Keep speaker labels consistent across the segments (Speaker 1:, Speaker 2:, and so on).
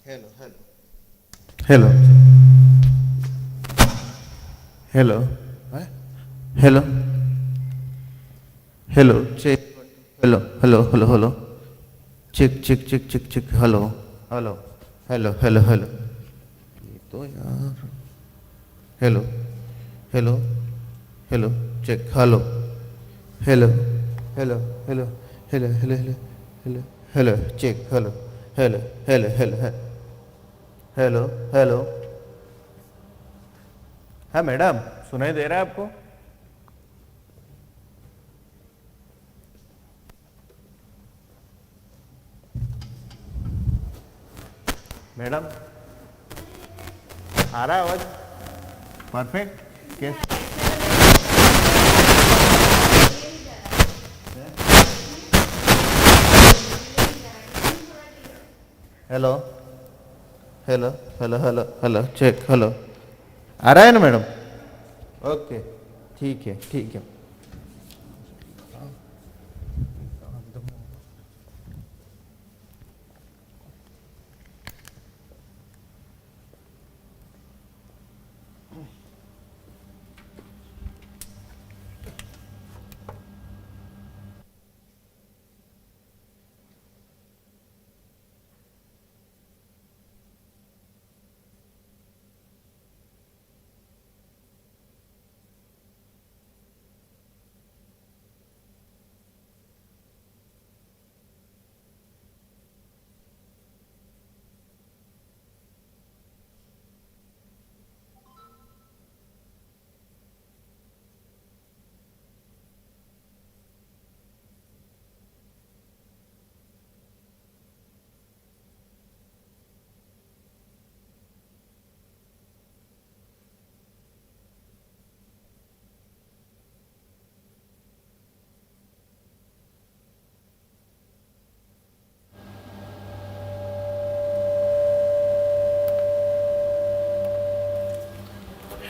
Speaker 1: Hello, hello. Hello. Hello. What? Hello. Hello. Check. Hello. Hello. Hello. Hello. Check. Check. Check. Check. Check. Hello. Hello. Hello. Hello. Hello. ये तो यार. Hello. Hello. Hello. Check. Hello. Hello. Hello. Hello. Hello. Hello. Hello. Hello. Hello. Check. Hello. Hello. Hello. Hello. Hello. Hello. हाँ madam, सुनाई दे रहा है आपको? Madam, आ रहा है आवाज? परफेक्ट. कैसे? Hello. Hello. Hello. Hello. Hello. Check. Hello. आ रहा है ना मैडम? ओके. ठीक है. ठीक है.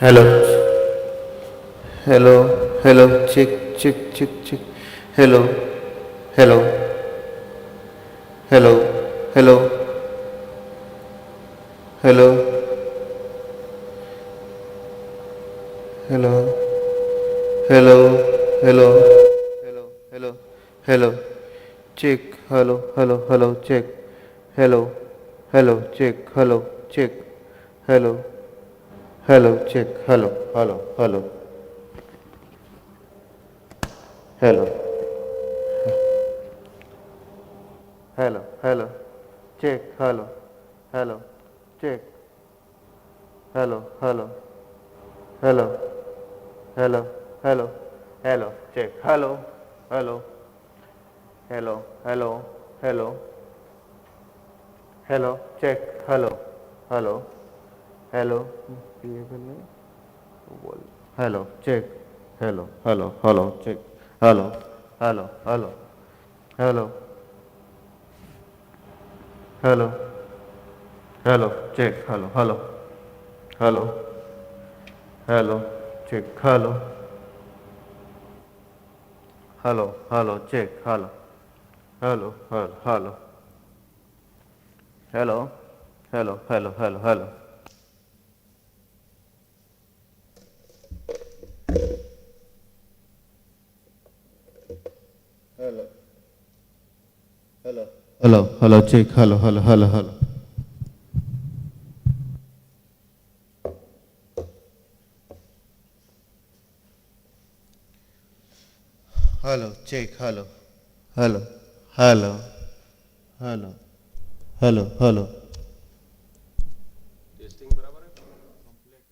Speaker 1: Hello. Hello. Hello. Check. Check. Check. Check. Hello. Hello. Hello. Hello. Hello. Hello. Hello. Hello. Hello. Hello. Hello. Check. Hello. Hello. Hello. Check. Hello. Hello. Check. Hello. Check. Hello. Hello. Check. Hello. Hello. Hello. Hello. Hello. Hello. Check. Hello. Hello. Check. Hello. Hello. Hello. Hello. Hello. Hello. Check. Hello. Hello. Hello. Hello. Hello. Hello. Check. Hello. Hello. Hello. ये बोल. बोल. Hello. Check. Hello. Hello. Hello. Check. Hello. Hello. Hello. Hello. Hello. Hello. Check. Hello. Hello. Hello. Hello. Check. Hello. Hello. Hello. Check. Hello. Hello. Hello. Hello. Hello. Hello. Hello. Hello. Hello. Hello. Hello. Hello. Hello. Check. Hello. Hello. Hello. Hello. Hello. Check. Hello. Hello. Hello. Hello. Hello. Hello. Testing बराबर है. Complete.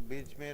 Speaker 1: बीच में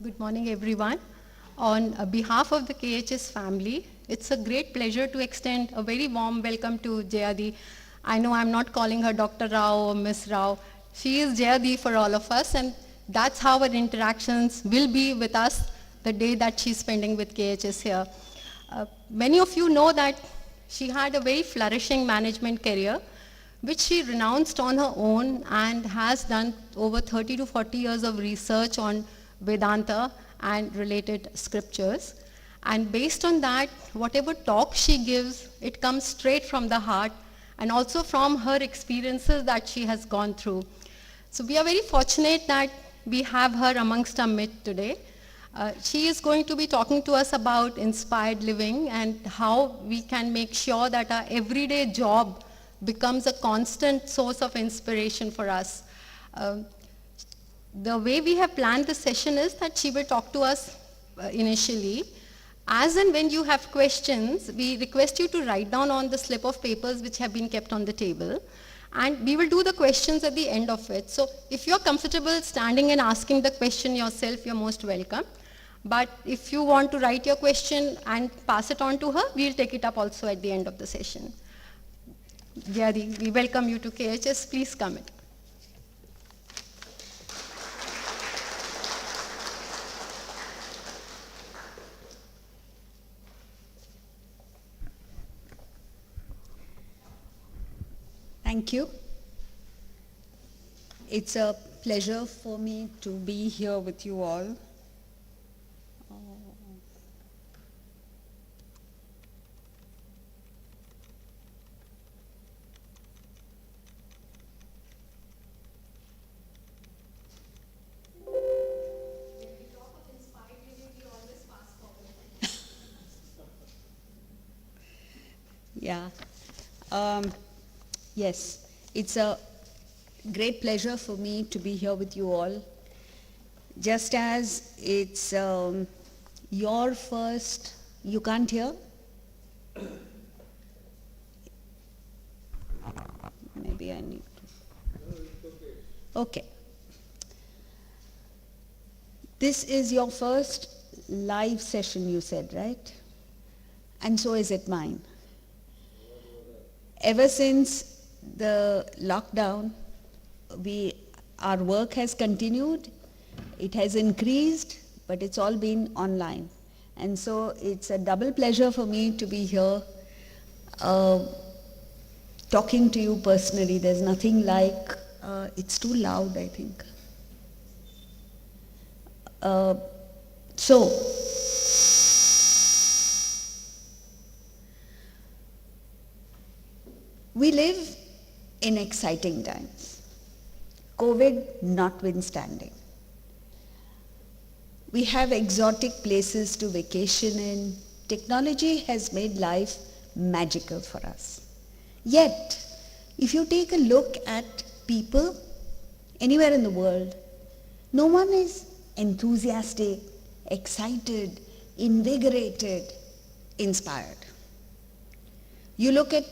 Speaker 2: Good morning, everyone. On behalf of the KHS family, it's a great pleasure to extend a very warm welcome to Jayadi. I know I'm not calling her Dr. Rao or Miss Rao. She is Jayadi for all of us, and that's how our interactions will be with us the day that she's spending with KHS here. Many of you know that she had a very flourishing management career, which she renounced on her own and has done over 30 to 40 years of research on Vedanta and related scriptures. And based on that, whatever talk she gives, it comes straight from the heart and also from her experiences that she has gone through. So we are very fortunate that we have her amongst our midst today. She is going to be talking to us about inspired living and how we can make sure that our everyday job becomes a constant source of inspiration for us. The way we have planned the session is that she will talk to us initially. As and when you have questions, we request you to write down on the slip of papers which have been kept on the table. And we will do the questions at the end of it. So if you're comfortable standing and asking the question yourself, you're most welcome. But if you want to write your question and pass it on to her, we'll take it up also at the end of the session. Jayadi, we welcome you to KHS. Please come in.
Speaker 3: Thank you. It's a pleasure for me to be here with you all. Yeah. Yes, it's a great pleasure for me to be here with you all. Just as it's your first, you can't hear? Maybe I need to. Okay. This is your first live session, you said, right? And so is it mine. Ever since the lockdown, our work has continued, it has increased, but it's all been online. And so it's a double pleasure for me to be here talking to you personally. There's nothing like, it's too loud, I think. So, we live in exciting times, COVID notwithstanding. We have exotic places to vacation in. Technology has made life magical for us. Yet, if you take a look at people anywhere in the world, no one is enthusiastic, excited, invigorated, inspired. You look at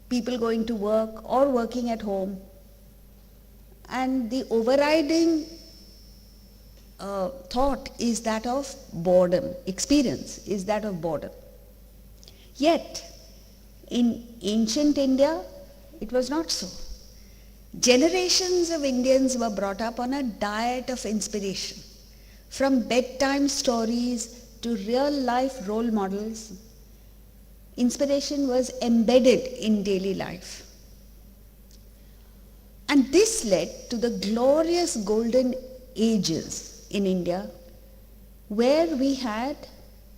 Speaker 3: people going to work or working at home, and the overriding thought is that of boredom, experience is that of boredom. Yet, in ancient India, it was not so. Generations of Indians were brought up on a diet of inspiration, from bedtime stories to real-life role models. Inspiration was embedded in daily life. And this led to the glorious golden ages in India, where we had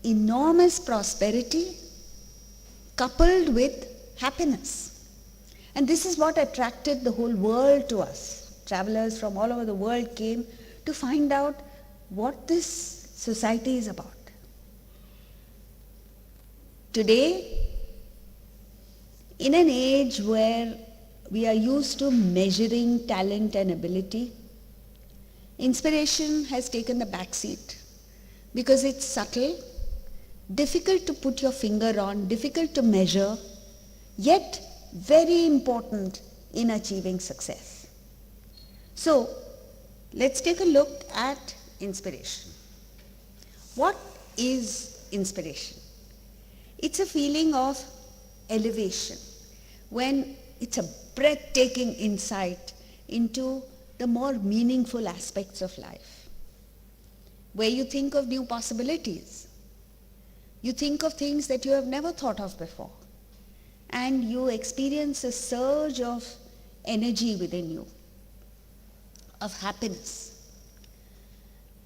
Speaker 3: enormous prosperity coupled with happiness. And this is what attracted the whole world to us. Travelers from all over the world came to find out what this society is about. Today, in an age where we are used to measuring talent and ability, inspiration has taken the back seat because it's subtle, difficult to put your finger on, difficult to measure, yet very important in achieving success. So, let's take a look at inspiration. What is inspiration? It's a feeling of elevation, when it's a breathtaking insight into the more meaningful aspects of life, where you think of new possibilities. You think of things that you have never thought of before, and you experience a surge of energy within you, of happiness.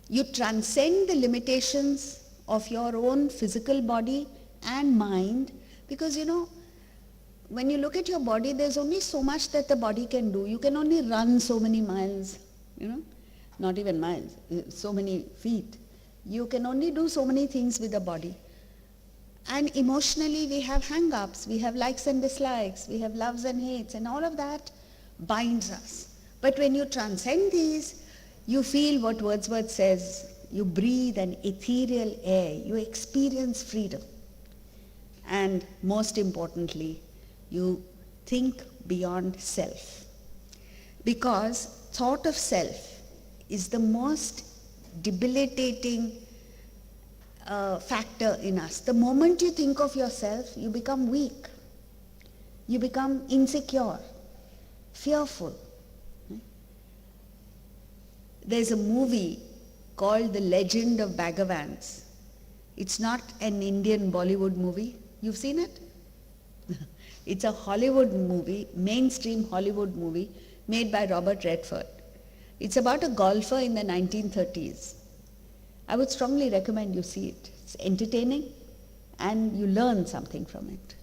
Speaker 3: You transcend the limitations of your own physical body and mind, because when you look at your body, there's only so much that the body can do. You can only run so many miles, not even miles, so many feet. You can only do so many things with the body. And emotionally we have hang-ups, we have likes and dislikes, we have loves and hates, and all of that binds us. But when you transcend these, you feel what Wordsworth says, you breathe an ethereal air, you experience freedom. And most importantly, you think beyond self. Because thought of self is the most debilitating factor in us. The moment you think of yourself, you become weak. You become insecure, fearful. There's a movie called The Legend of Bhagavan. It's not an Indian Bollywood movie. You've seen it? It's a Hollywood movie, mainstream Hollywood movie, made by Robert Redford. It's about a golfer in the 1930s. I would strongly recommend you see it. It's entertaining and you learn something from it.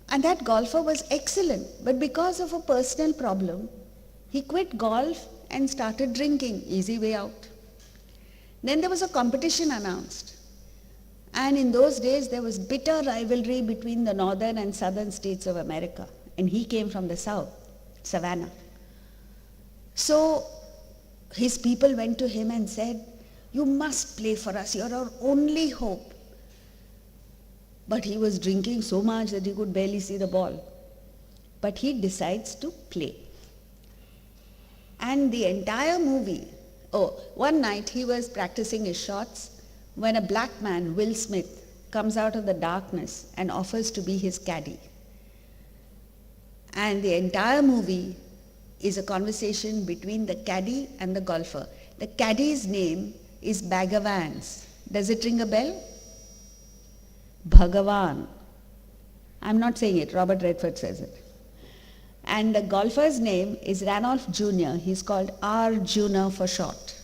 Speaker 3: And that golfer was excellent, but because of a personal problem, he quit golf and started drinking. Easy way out. Then there was a competition announced. And in those days, there was bitter rivalry between the northern and southern states of America. And he came from the south, Savannah. So his people went to him and said, "You must play for us. You're our only hope." But he was drinking so much that he could barely see the ball. But he decides to play. And the entire movie, one night he was practicing his shots when a black man, Will Smith, comes out of the darkness and offers to be his caddy. And the entire movie is a conversation between the caddy and the golfer. The caddy's name is Bhagavan. Does it ring a bell? Bhagavan. I'm not saying it, Robert Redford says it. And the golfer's name is Ranulph Jr. He's called Arjuna for short.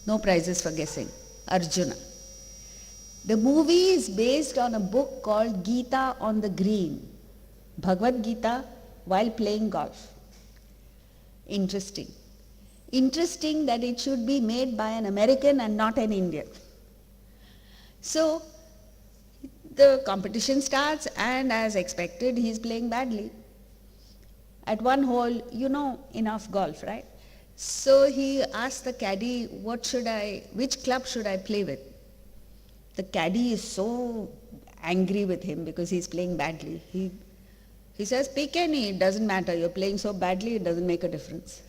Speaker 3: No prizes for guessing. Arjuna. The movie is based on a book called Gita on the Green. Bhagavad Gita while playing golf. Interesting. Interesting that it should be made by an American and not an Indian. So the competition starts, and as expected, he's playing badly. At one hole, you know enough golf, right? So he asked the caddy, which club should I play with? The caddy is so angry with him because he's playing badly. He says, pick any, it doesn't matter. You're playing so badly, it doesn't make a difference.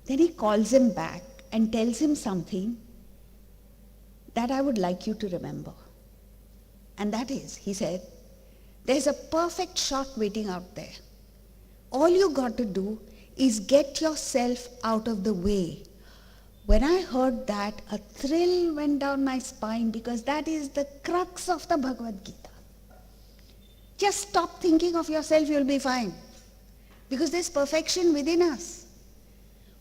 Speaker 3: Then he calls him back and tells him something that I would like you to remember. And that is, he said, there's a perfect shot waiting out there. All you got to do is get yourself out of the way. When I heard that, a thrill went down my spine, because that is the crux of the Bhagavad Gita. Just stop thinking of yourself, you'll be fine. Because there's perfection within us.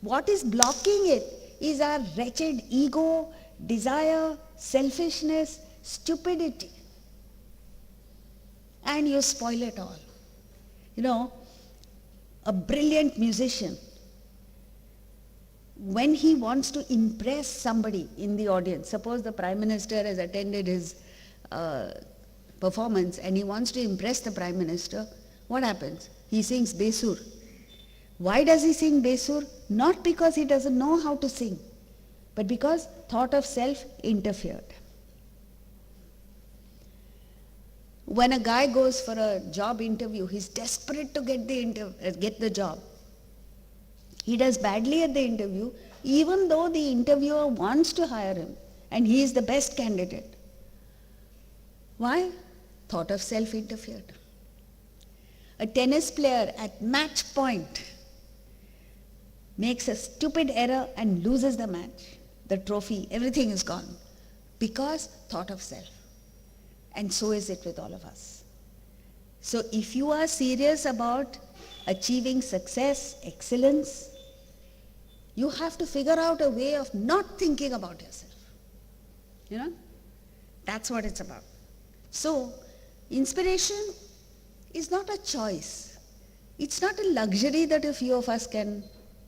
Speaker 3: What is blocking it is our wretched ego, desire, selfishness, stupidity. And you spoil it all. A brilliant musician, when he wants to impress somebody in the audience, suppose the Prime Minister has attended his performance and he wants to impress the Prime Minister, what happens? He sings Besur. Why does he sing Besur? Not because he doesn't know how to sing, but because thought of self interfered. When a guy goes for a job interview, he's desperate to get the job. He does badly at the interview even though the interviewer wants to hire him and he is the best candidate. Why? Thought of self interfered. A tennis player at match point makes a stupid error and loses the match. The trophy, everything is gone. Because thought of self. And so is it with all of us. So if you are serious about achieving success, excellence, you have to figure out a way of not thinking about yourself. You know? That's what it's about. So, inspiration is not a choice. It's not a luxury that a few of us can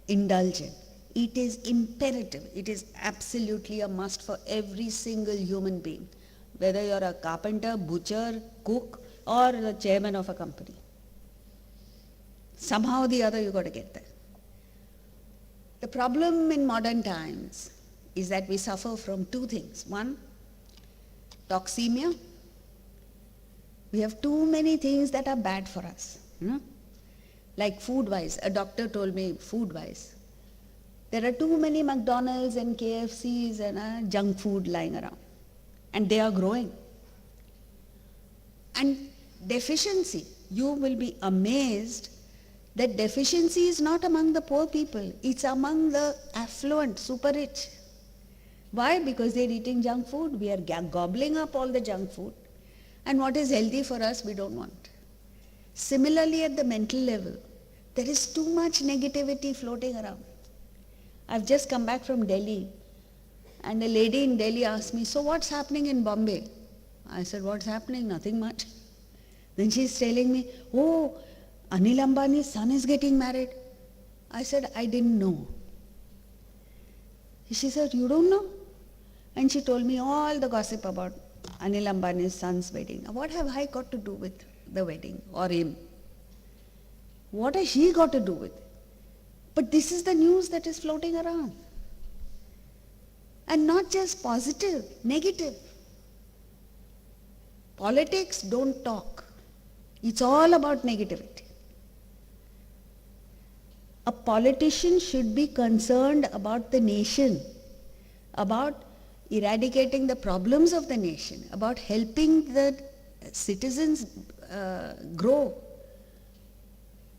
Speaker 3: indulge in. It is imperative. It is absolutely a must for every single human being, whether you're a carpenter, butcher, cook, or the chairman of a company. Somehow or the other you got to get there. The problem in modern times is that we suffer from two things. One, toxemia. We have too many things that are bad for us. Like food-wise, a doctor told me food-wise, there are too many McDonald's and KFCs and junk food lying around. And they are growing. And deficiency, you will be amazed that deficiency is not among the poor people. It's among the affluent, super rich. Why? Because they're eating junk food. We are gobbling up all the junk food. And what is healthy for us, we don't want. Similarly, at the mental level, there is too much negativity floating around. I've just come back from Delhi, and a lady in Delhi asked me, so what's happening in Bombay? I said, what's happening? Nothing much. Then she's telling me, oh, Anil Ambani's son is getting married. I said, I didn't know. She said, you don't know? And she told me all the gossip about Anil Ambani's son's wedding. What have I got to do with the wedding or him? What has she got to do with it? But this is the news that is floating around. And not just positive, negative. Politics don't talk. It's all about negativity. A politician should be concerned about the nation, about eradicating the problems of the nation, about helping the citizens grow.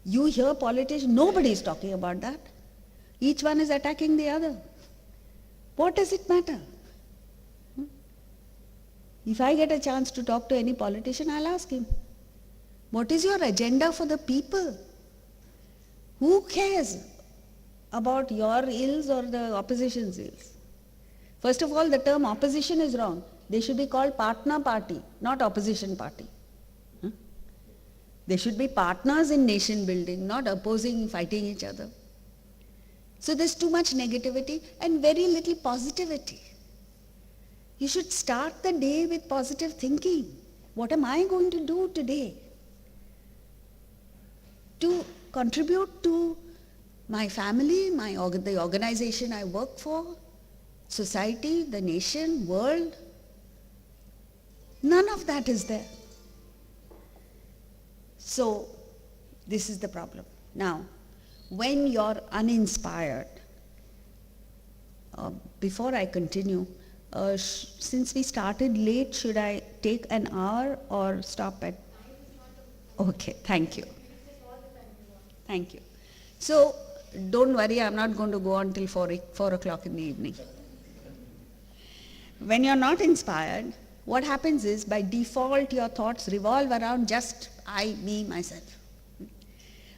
Speaker 3: You hear politicians, nobody is talking about that. Each one is attacking the other. What does it matter? If I get a chance to talk to any politician, I'll ask him, what is your agenda for the people? Who cares about your ills or the opposition's ills? First of all, the term opposition is wrong. They should be called partner party, not opposition party. They should be partners in nation building, not opposing, fighting each other. So there's too much negativity and very little positivity. You should start the day with positive thinking. What am I going to do today to contribute to my family, the organization I work for, society, the nation, world? None of that is there. So, this is the problem. Now, when you're uninspired, before I continue, since we started late, should I take an hour or stop at? Okay, thank you. Thank you. So, don't worry, I'm not going to go on till 4 o'clock in the evening. When you're not inspired, what happens is, by default, your thoughts revolve around just I, me, myself.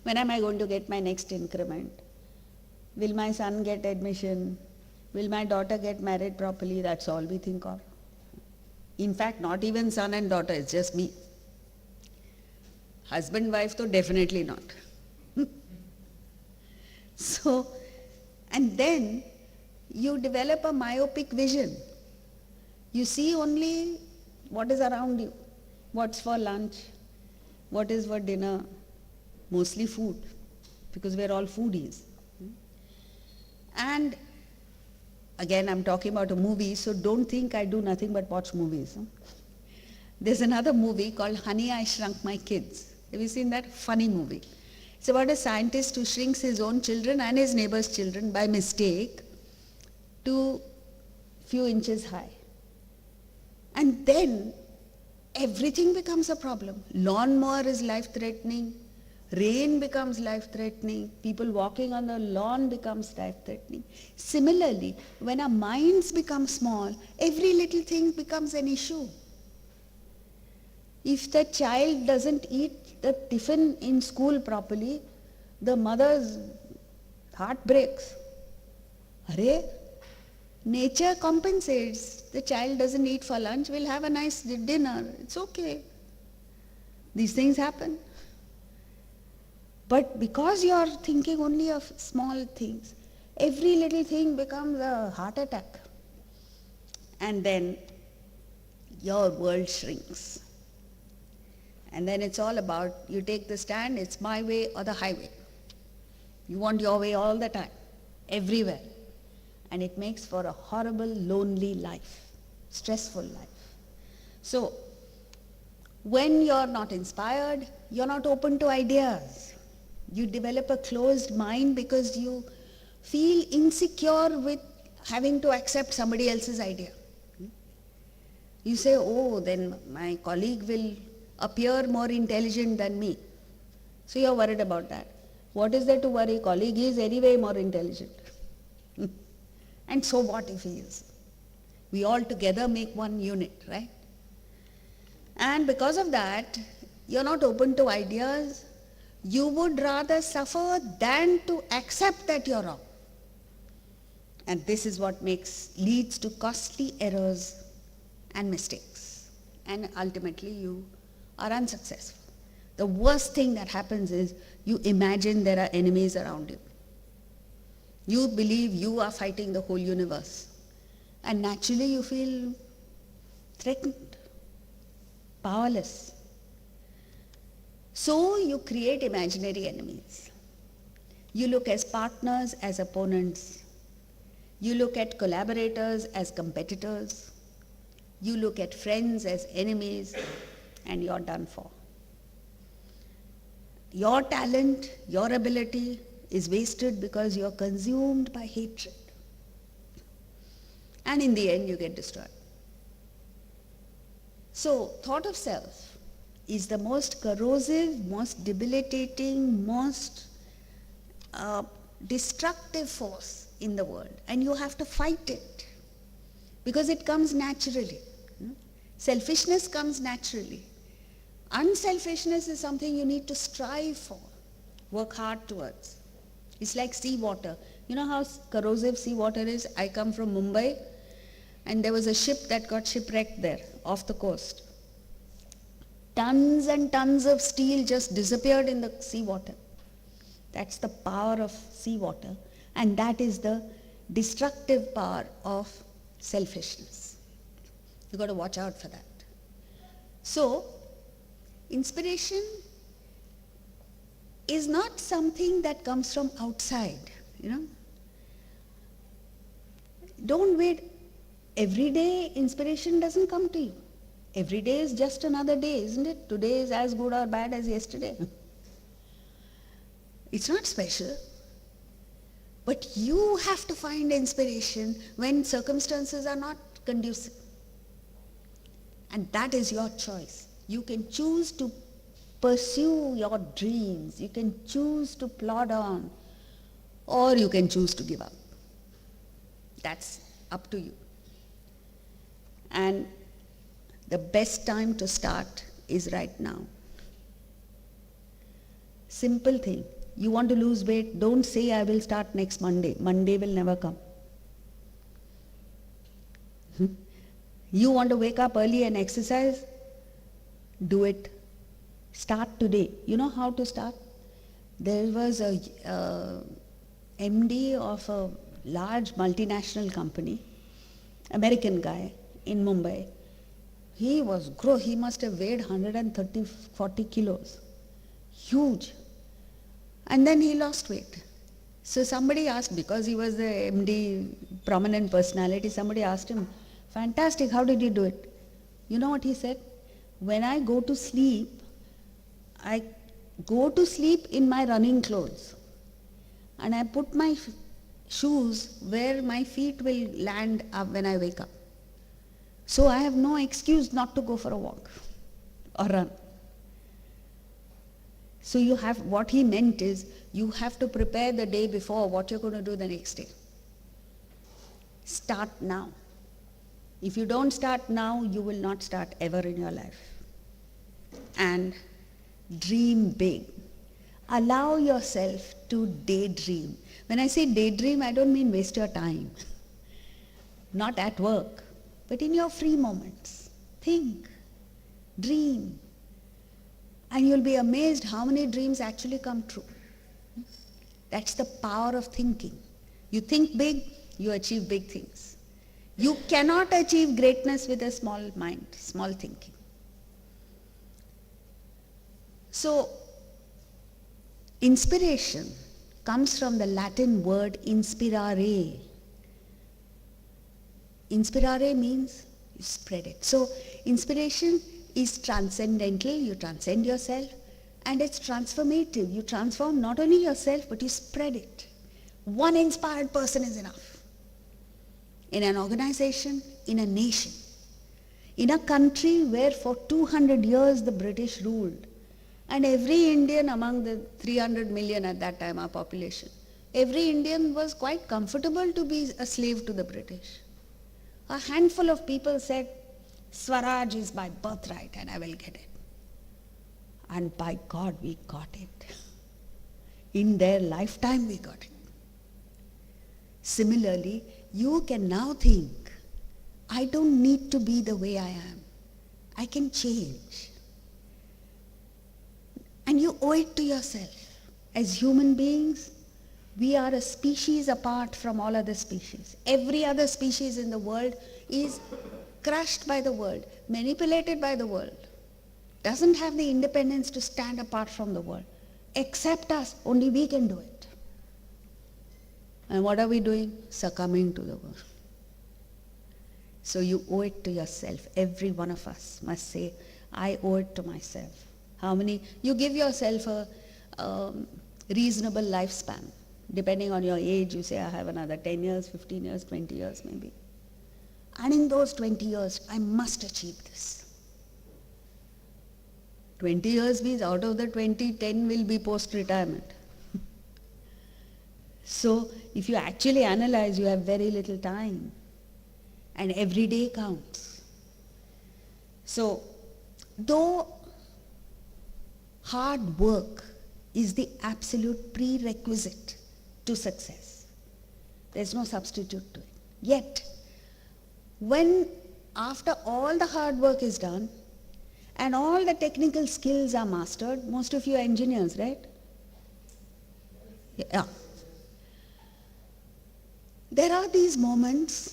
Speaker 3: When am I going to get my next increment? Will my son get admission? Will my daughter get married properly? That's all we think of. In fact, not even son and daughter, it's just me. Husband, wife, though definitely not. So, and then you develop a myopic vision. You see only what is around you, what's for lunch, what is for dinner, mostly food, because we're all foodies. And again, I'm talking about a movie, so don't think I do nothing but watch movies. There's another movie called Honey, I Shrunk My Kids. Have you seen that? Funny movie. It's about a scientist who shrinks his own children and his neighbor's children by mistake, to few inches high. And then everything becomes a problem. Lawnmower is life-threatening. Rain becomes life-threatening. People walking on the lawn becomes life-threatening. Similarly, when our minds become small, every little thing becomes an issue. If the child doesn't eat the tiffin in school properly, the mother's heart breaks. Arey, nature compensates. The child doesn't eat for lunch, we'll have a nice dinner. It's okay. These things happen. But because you're thinking only of small things, every little thing becomes a heart attack. And then your world shrinks. And then it's all about, you take the stand, it's my way or the highway. You want your way all the time, everywhere. And it makes for a horrible, lonely life, stressful life. So, when you're not inspired, you're not open to ideas. You develop a closed mind because you feel insecure with having to accept somebody else's idea. You say, oh, then my colleague will appear more intelligent than me. So you're worried about that. What is there to worry? Colleague is anyway more intelligent. And so what if he is? We all together make one unit, right? And because of that, you're not open to ideas. You would rather suffer than to accept that you're wrong. And this is what leads to costly errors and mistakes. And ultimately you are unsuccessful. The worst thing that happens is you imagine there are enemies around you. You believe you are fighting the whole universe. And naturally you feel threatened, powerless. So you create imaginary enemies. You look as partners, as opponents. You look at collaborators as competitors. You look at friends as enemies, and you're done for. Your talent, your ability is wasted because you're consumed by hatred. And in the end, you get destroyed. So, thought of self is the most corrosive, most debilitating, most destructive force in the world. And you have to fight it because it comes naturally. Selfishness comes naturally. Unselfishness is something you need to strive for, work hard towards. It's like seawater. You know how corrosive seawater is? I come from Mumbai, and there was a ship that got shipwrecked there, off the coast. Tons and tons of steel just disappeared in the seawater. That's the power of seawater, and that is the destructive power of selfishness. You've got to watch out for that. So, inspiration is not something that comes from outside, Don't wait. Every day inspiration doesn't come to you. Every day is just another day, isn't it? Today is as good or bad as yesterday. It's not special. But you have to find inspiration when circumstances are not conducive. And that is your choice. You can choose to pursue your dreams. You can choose to plod on, or you can choose to give up. That's up to you. And the best time to start is right now. Simple thing. You want to lose weight, don't say I will start next Monday. Monday will never come. You want to wake up early and exercise? Do it. Start today. You know how to start? There was a MD of a large multinational company, American guy in Mumbai. He must have weighed 40 kilos. Huge. And then he lost weight. So somebody asked, because he was the MD, prominent personality, somebody asked him, fantastic, how did you do it? You know what he said? When I go to sleep in my running clothes. And I put my shoes where my feet will land up when I wake up. So I have no excuse not to go for a walk or run. So what he meant is, you have to prepare the day before what you're going to do the next day. Start now. If you don't start now, you will not start ever in your life. And dream big. Allow yourself to daydream. When I say daydream, I don't mean waste your time. Not at work, but in your free moments. Think, dream. And you'll be amazed how many dreams actually come true. That's the power of thinking. You think big, you achieve big things. You cannot achieve greatness with a small mind, small thinking. So, inspiration comes from the Latin word inspirare. Inspirare means you spread it. So, inspiration is transcendental, you transcend yourself, and it's transformative. You transform not only yourself, but you spread it. One inspired person is enough. In an organization, in a nation, in a country where for 200 years the British ruled, and every Indian among the 300 million at that time, our population, every Indian was quite comfortable to be a slave to the British. A handful of people said, Swaraj is my birthright and I will get it. And by God, we got it. In their lifetime, we got it. Similarly, you can now think, I don't need to be the way I am. I can change. And you owe it to yourself. As human beings, we are a species apart from all other species. Every other species in the world is crushed by the world, manipulated by the world, doesn't have the independence to stand apart from the world. Except us, only we can do it. And what are we doing? Succumbing to the world. So you owe it to yourself. Every one of us must say, I owe it to myself. How many? You give yourself a reasonable lifespan. Depending on your age, you say, I have another 10 years, 15 years, 20 years maybe. And in those 20 years, I must achieve this. 20 years means out of the 20, 10 will be post-retirement. So if you actually analyze, you have very little time. And every day counts. So, though hard work is the absolute prerequisite to success, there's no substitute to it. Yet, when after all the hard work is done and all the technical skills are mastered, most of you are engineers, right? Yeah. There are these moments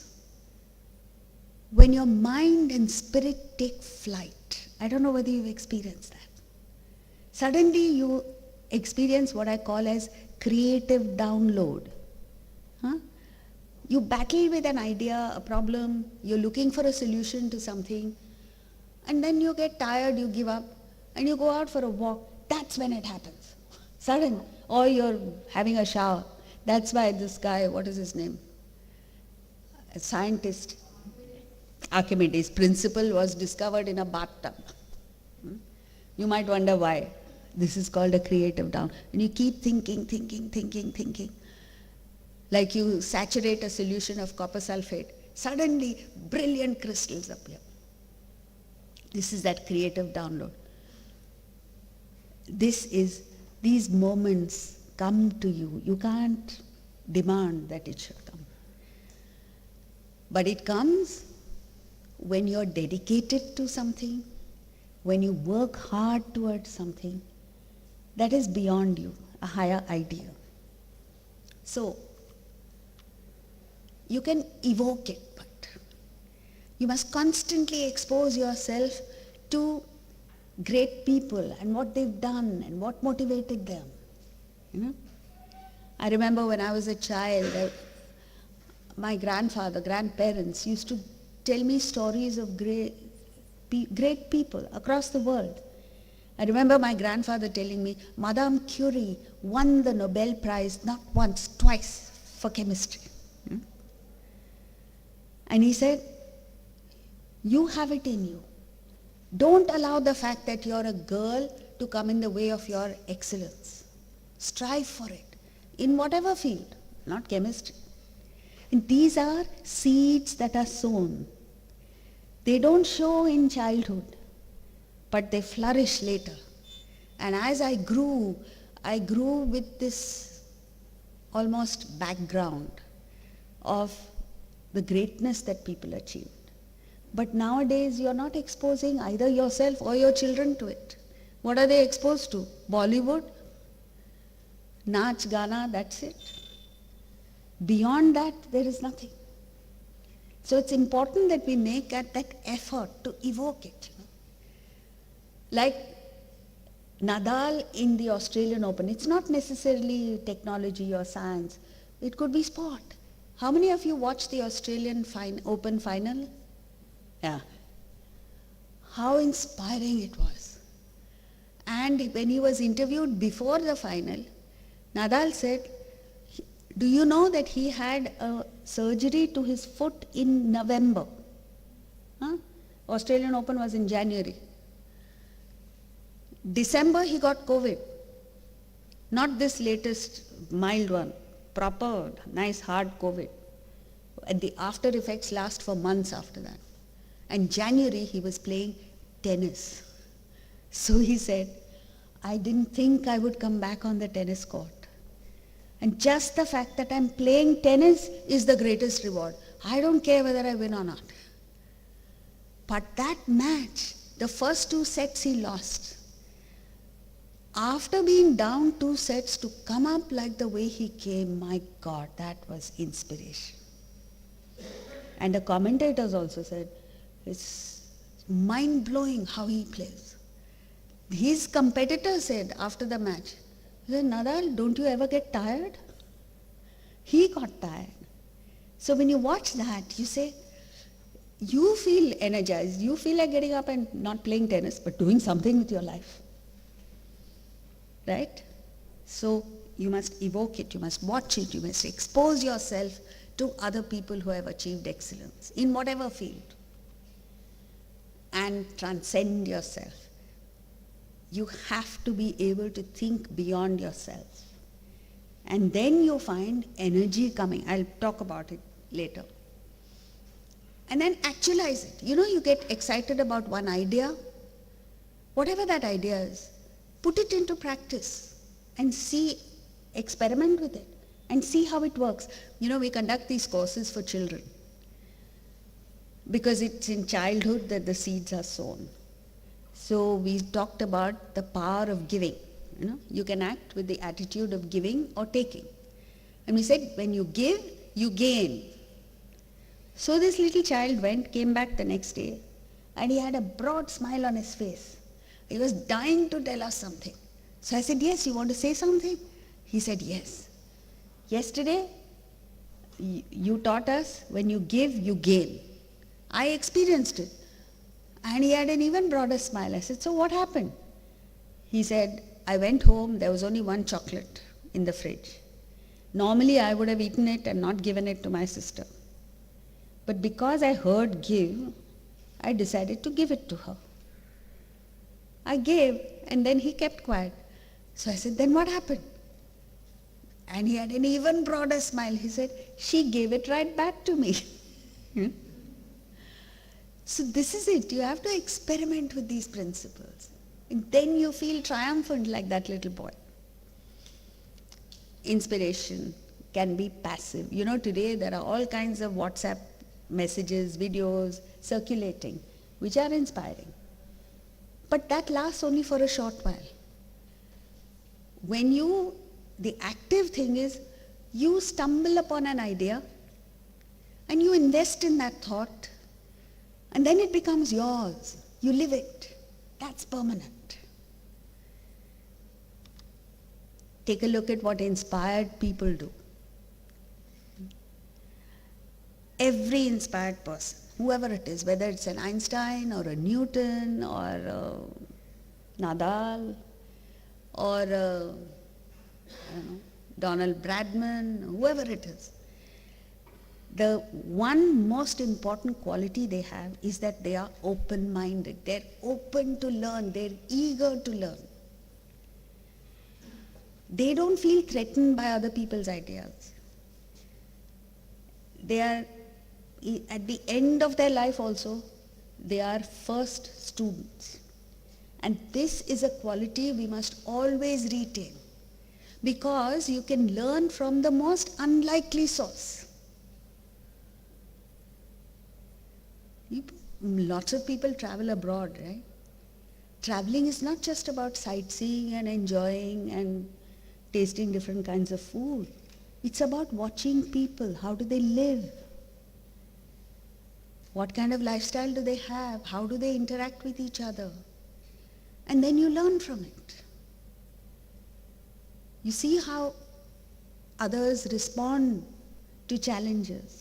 Speaker 3: when your mind and spirit take flight. I don't know whether you've experienced that. Suddenly you experience what I call as creative download. You battle with an idea, a problem, you're looking for a solution to something, and then you get tired, you give up, and you go out for a walk. That's when it happens. Sudden. Or you're having a shower. That's why this guy, what is his name? A scientist, Archimedes' principle was discovered in a bathtub. You might wonder why. This is called a creative down. And you keep thinking. Like you saturate a solution of copper sulfate. Suddenly, brilliant crystals appear. This is that creative download. These moments come to you. You can't demand that it should come. But it comes when you're dedicated to something, when you work hard towards something that is beyond you, a higher idea. So, you can evoke it, but you must constantly expose yourself to great people and what they've done and what motivated them. I remember when I was a child, my grandparents used to tell me stories of great people across the world. I remember my grandfather telling me, Madame Curie won the Nobel Prize not once, twice, for chemistry. And he said, you have it in you. Don't allow the fact that you're a girl to come in the way of your excellence. Strive for it in whatever field, not chemistry. And these are seeds that are sown. They don't show in childhood, but they flourish later. And as I grew with this almost background of the greatness that people achieved. But nowadays you're not exposing either yourself or your children to it. What are they exposed to? Bollywood? Naach, Gana, that's it. Beyond that, there is nothing. So it's important that we make that effort to evoke it. Like Nadal in the Australian Open, it's not necessarily technology or science. It could be sport. How many of you watched the Australian Open final? Yeah. How inspiring it was. And when he was interviewed before the final, Nadal said, do you know that he had a surgery to his foot in November? Australian Open was in January. December he got COVID. Not this latest mild one. Proper, nice hard COVID. And the after effects last for months after that. And January he was playing tennis. So he said, I didn't think I would come back on the tennis court. And just the fact that I'm playing tennis is the greatest reward. I don't care whether I win or not. But that match, the first 2 sets he lost. After being down 2 sets to come up like the way he came, my God, that was inspiration. And the commentators also said, it's mind-blowing how he plays. His competitor said after the match, he said, Nadal, don't you ever get tired? He got tired. So when you watch that, you say, you feel energized. You feel like getting up and not playing tennis, but doing something with your life. Right? So you must evoke it, you must watch it, you must expose yourself to other people who have achieved excellence in whatever field. And transcend yourself. You have to be able to think beyond yourself. And then you find energy coming. I'll talk about it later. And then actualize it. You know, you get excited about one idea, whatever that idea is, put it into practice and see, experiment with it and see how it works. You know, we conduct these courses for children because it's in childhood that the seeds are sown. So we talked about the power of giving. You know, you can act with the attitude of giving or taking. And we said, when you give, you gain. So this little child came back the next day, and he had a broad smile on his face. He was dying to tell us something. So I said, yes, you want to say something? He said, yes. Yesterday, you taught us when you give, you gain. I experienced it. And he had an even broader smile. I said, so what happened? He said, I went home, there was only one chocolate in the fridge. Normally I would have eaten it and not given it to my sister. But because I heard give, I decided to give it to her. I gave, and then he kept quiet. So I said, then what happened? And he had an even broader smile. He said, she gave it right back to me. So this is it. You have to experiment with these principles. And then you feel triumphant like that little boy. Inspiration can be passive. You know, today there are all kinds of WhatsApp messages, videos circulating, which are inspiring. But that lasts only for a short while. The active thing is, you stumble upon an idea and you invest in that thought, and then it becomes yours. You live it. That's permanent. Take a look at what inspired people do. Every inspired person, whoever it is, whether it's an Einstein or a Newton or a Nadal or Donald Bradman, whoever it is. The one most important quality they have is that they are open-minded. They're open to learn. They're eager to learn. They don't feel threatened by other people's ideas. They are, at the end of their life also, they are first students. And this is a quality we must always retain, because you can learn from the most unlikely source. Lots of people travel abroad, right? Traveling is not just about sightseeing and enjoying and tasting different kinds of food. It's about watching people. How do they live? What kind of lifestyle do they have? How do they interact with each other? And then you learn from it. You see how others respond to challenges.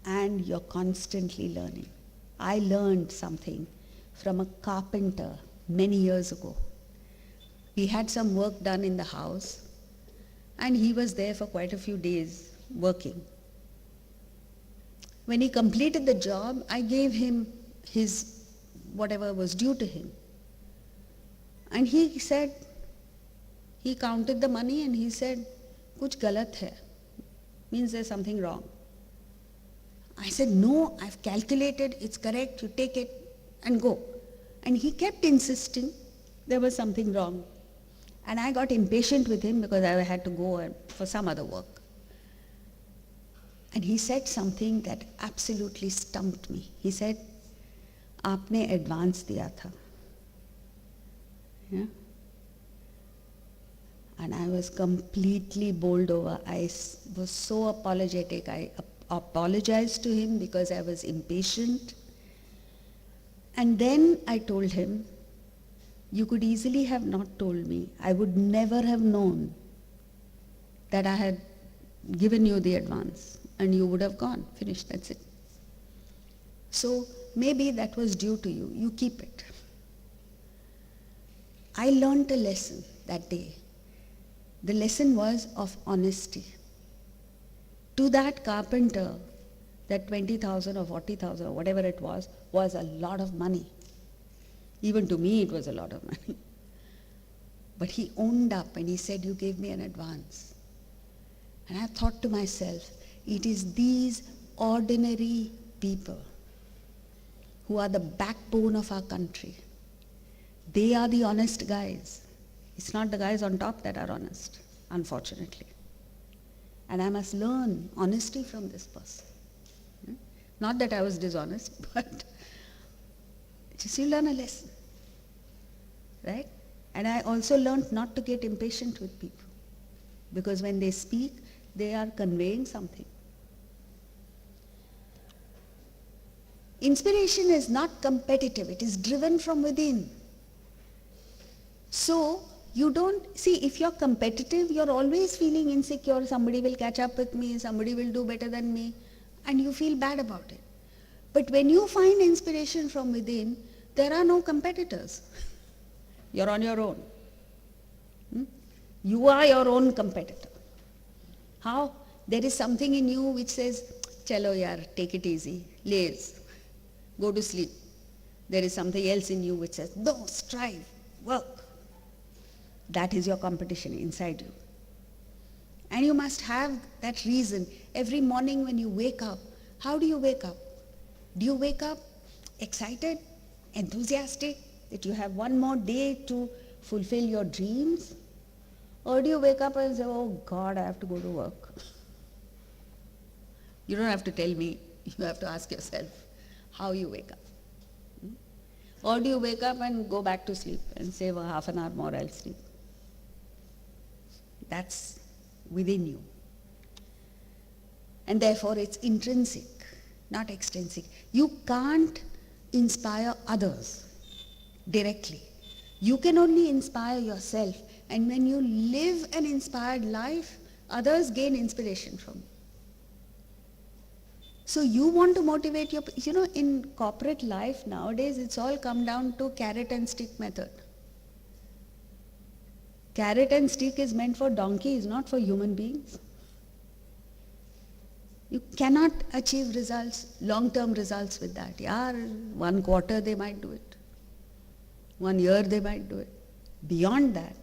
Speaker 3: And you're constantly learning. I learned something from a carpenter many years ago. We had some work done in the house, and he was there for quite a few days working. When he completed the job, I gave him his whatever was due to him. And he said, he counted the money and he said, "Kuch galat hai," means there's something wrong. I said, "No, I've calculated, it's correct, you take it and go." And he kept insisting there was something wrong. And I got impatient with him because I had to go for some other work. And he said something that absolutely stumped me. He said, "Aapne advance diya tha." Yeah? And I was completely bowled over. I was so apologetic. I apologized to him because I was impatient. And then I told him, "You could easily have not told me. I would never have known that I had given you the advance, and you would have gone, finished, that's it. So maybe that was due to you. You keep it." I learned a lesson that day. The lesson was of honesty. To that carpenter, that 20,000 or 40,000 or whatever it was a lot of money. Even to me it was a lot of money. But he owned up and he said, "You gave me an advance." And I thought to myself, it is these ordinary people who are the backbone of our country. They are the honest guys. It's not the guys on top that are honest, unfortunately. And I must learn honesty from this person. Not that I was dishonest, but just you learn a lesson, right? And I also learned not to get impatient with people, because when they speak, they are conveying something. Inspiration is not competitive, it is driven from within. So, you don't, see, if you're competitive, you're always feeling insecure, somebody will catch up with me, somebody will do better than me, and you feel bad about it. But when you find inspiration from within, there are no competitors. You're on your own. You are your own competitor. How? There is something in you which says, "Chalo yaar, take it easy, laze, go to sleep." There is something else in you which says, "No, strive, work." That is your competition inside you. And you must have that reason. Every morning when you wake up, how do you wake up? Do you wake up excited, enthusiastic, that you have one more day to fulfill your dreams? Or do you wake up and say, "Oh God, I have to go to work"? You don't have to tell me. You have to ask yourself how you wake up. Or do you wake up and go back to sleep and say, "Well, half an hour more I'll sleep"? That's within you. And therefore it's intrinsic, not extrinsic. You can't inspire others directly. You can only inspire yourself. And when you live an inspired life, others gain inspiration from you. So you want to motivate your, in corporate life nowadays, it's all come down to carrot and stick method. Carrot and stick is meant for donkeys, not for human beings. You cannot achieve results, long-term results with that. Yeah, 1 quarter they might do it. 1 year they might do it. Beyond that,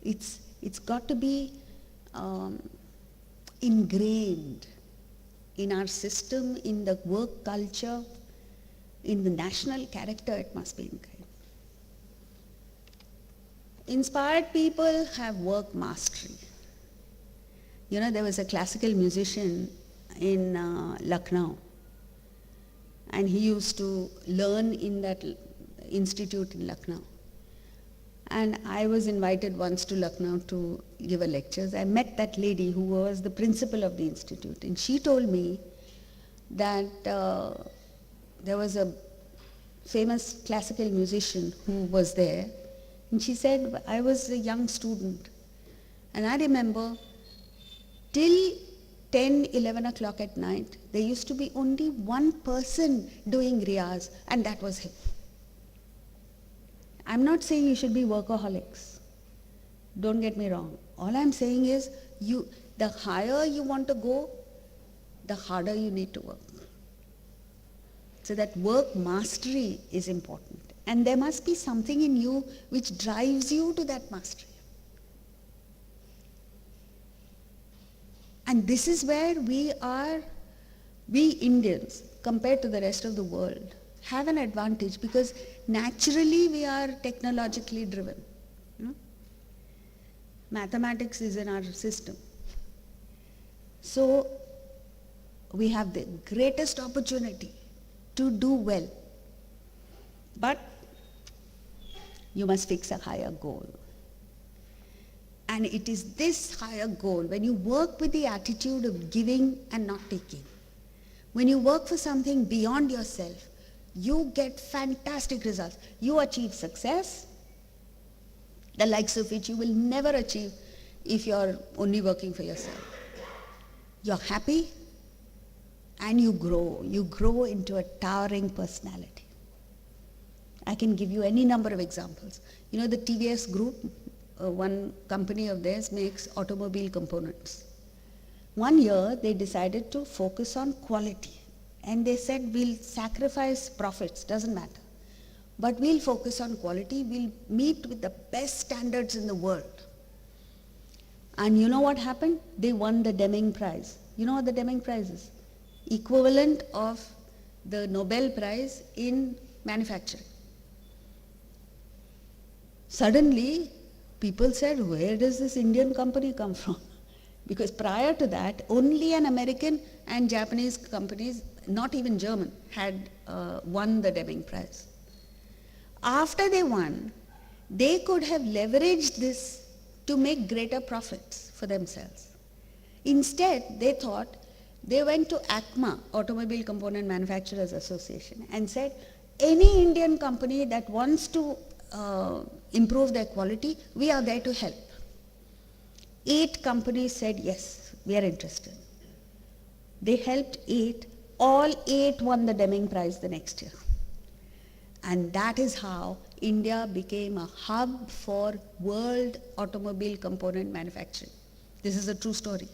Speaker 3: it's got to be ingrained in our system, in the work culture, in the national character. It must be ingrained. Inspired people have work mastery. You know, there was a classical musician in Lucknow, and he used to learn in that institute in Lucknow. And I was invited once to Lucknow to give a lecture. I met that lady who was the principal of the institute, and she told me that there was a famous classical musician who was there, and she said, I was a young student, and I remember till 10, 11 o'clock at night, there used to be only one person doing riyaz, and that was him. I'm not saying you should be workaholics. Don't get me wrong. All I'm saying is, the higher you want to go, the harder you need to work. So that work mastery is important. And there must be something in you which drives you to that mastery. And this is where we Indians, compared to the rest of the world, have an advantage, because naturally we are technologically driven. You know? Mathematics is in our system. So we have the greatest opportunity to do well. But you must fix a higher goal. And it is this higher goal, when you work with the attitude of giving and not taking, when you work for something beyond yourself, you get fantastic results. You achieve success, the likes of which you will never achieve if you're only working for yourself. You're happy and you grow. You grow into a towering personality. I can give you any number of examples. You know, the TVS group, one company of theirs makes automobile components. One year they decided to focus on quality. And they said, we'll sacrifice profits, doesn't matter. But we'll focus on quality, we'll meet with the best standards in the world. And you know what happened? They won the Deming Prize. You know what the Deming Prize is? Equivalent of the Nobel Prize in manufacturing. Suddenly, people said, where does this Indian company come from? Because prior to that, only an American and Japanese companies, not even German, had won the Deming Prize. After they won, they could have leveraged this to make greater profits for themselves. Instead, they went to ACMA, Automobile Component Manufacturers Association, and said, any Indian company that wants to improve their quality, we are there to help. 8 companies said, yes, we are interested. They helped 8. All 8 won the Deming Prize the next year. And that is how India became a hub for world automobile component manufacturing. This is a true story.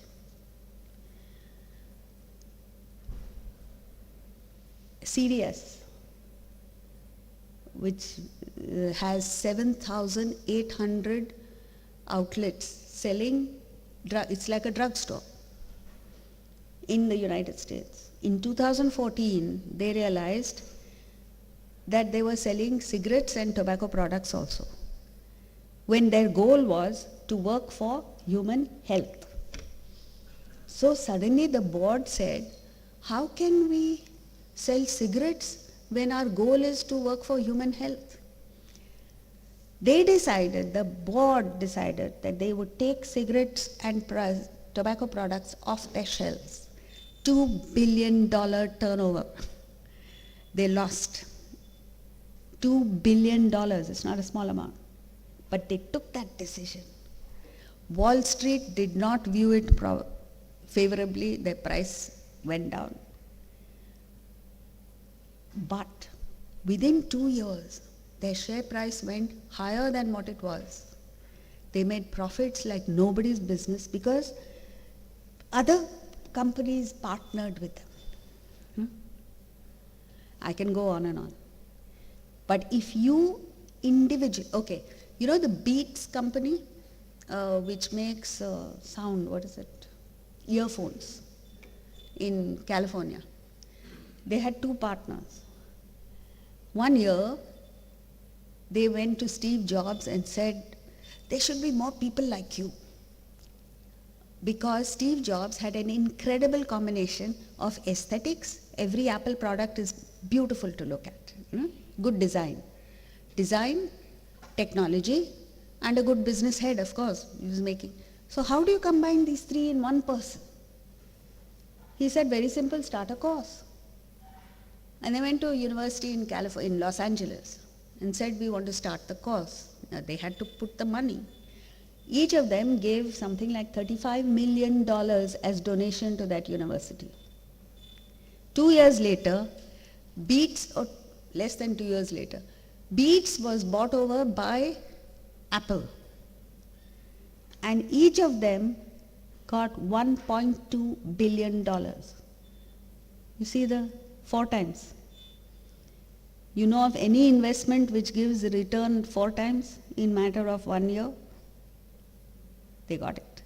Speaker 3: CDS, which has 7,800 outlets selling it's like a drugstore in the United States. In 2014, they realized that they were selling cigarettes and tobacco products also, when their goal was to work for human health. So suddenly the board said, how can we sell cigarettes when our goal is to work for human health? The board decided that they would take cigarettes and tobacco products off their shelves. $2 billion turnover. They lost $2 billion. It's not a small amount. But they took that decision. Wall Street did not view it favorably. Their price went down. But within 2 years, their share price went higher than what it was. They made profits like nobody's business because other companies partnered with them. I can go on and on. But if you individually, okay, you know the Beats company, which makes sound, what is it? Earphones in California. They had two partners. One year, they went to Steve Jobs and said, there should be more people like you. Because Steve Jobs had an incredible combination of aesthetics. Every Apple product is beautiful to look at. Good design. Design, technology, and a good business head, of course, he was making. So how do you combine these three in one person? He said, very simple, start a course. And they went to a university in California, in Los Angeles, and said, we want to start the course. Now, they had to put the money. Each of them gave something like $35 million as donation to that university. 2 years later, Beats, or less than 2 years later, Beats was bought over by Apple. And each of them got $1.2 billion. You see the 4 times. You know of any investment which gives a return 4 times in matter of 1 year? They got it.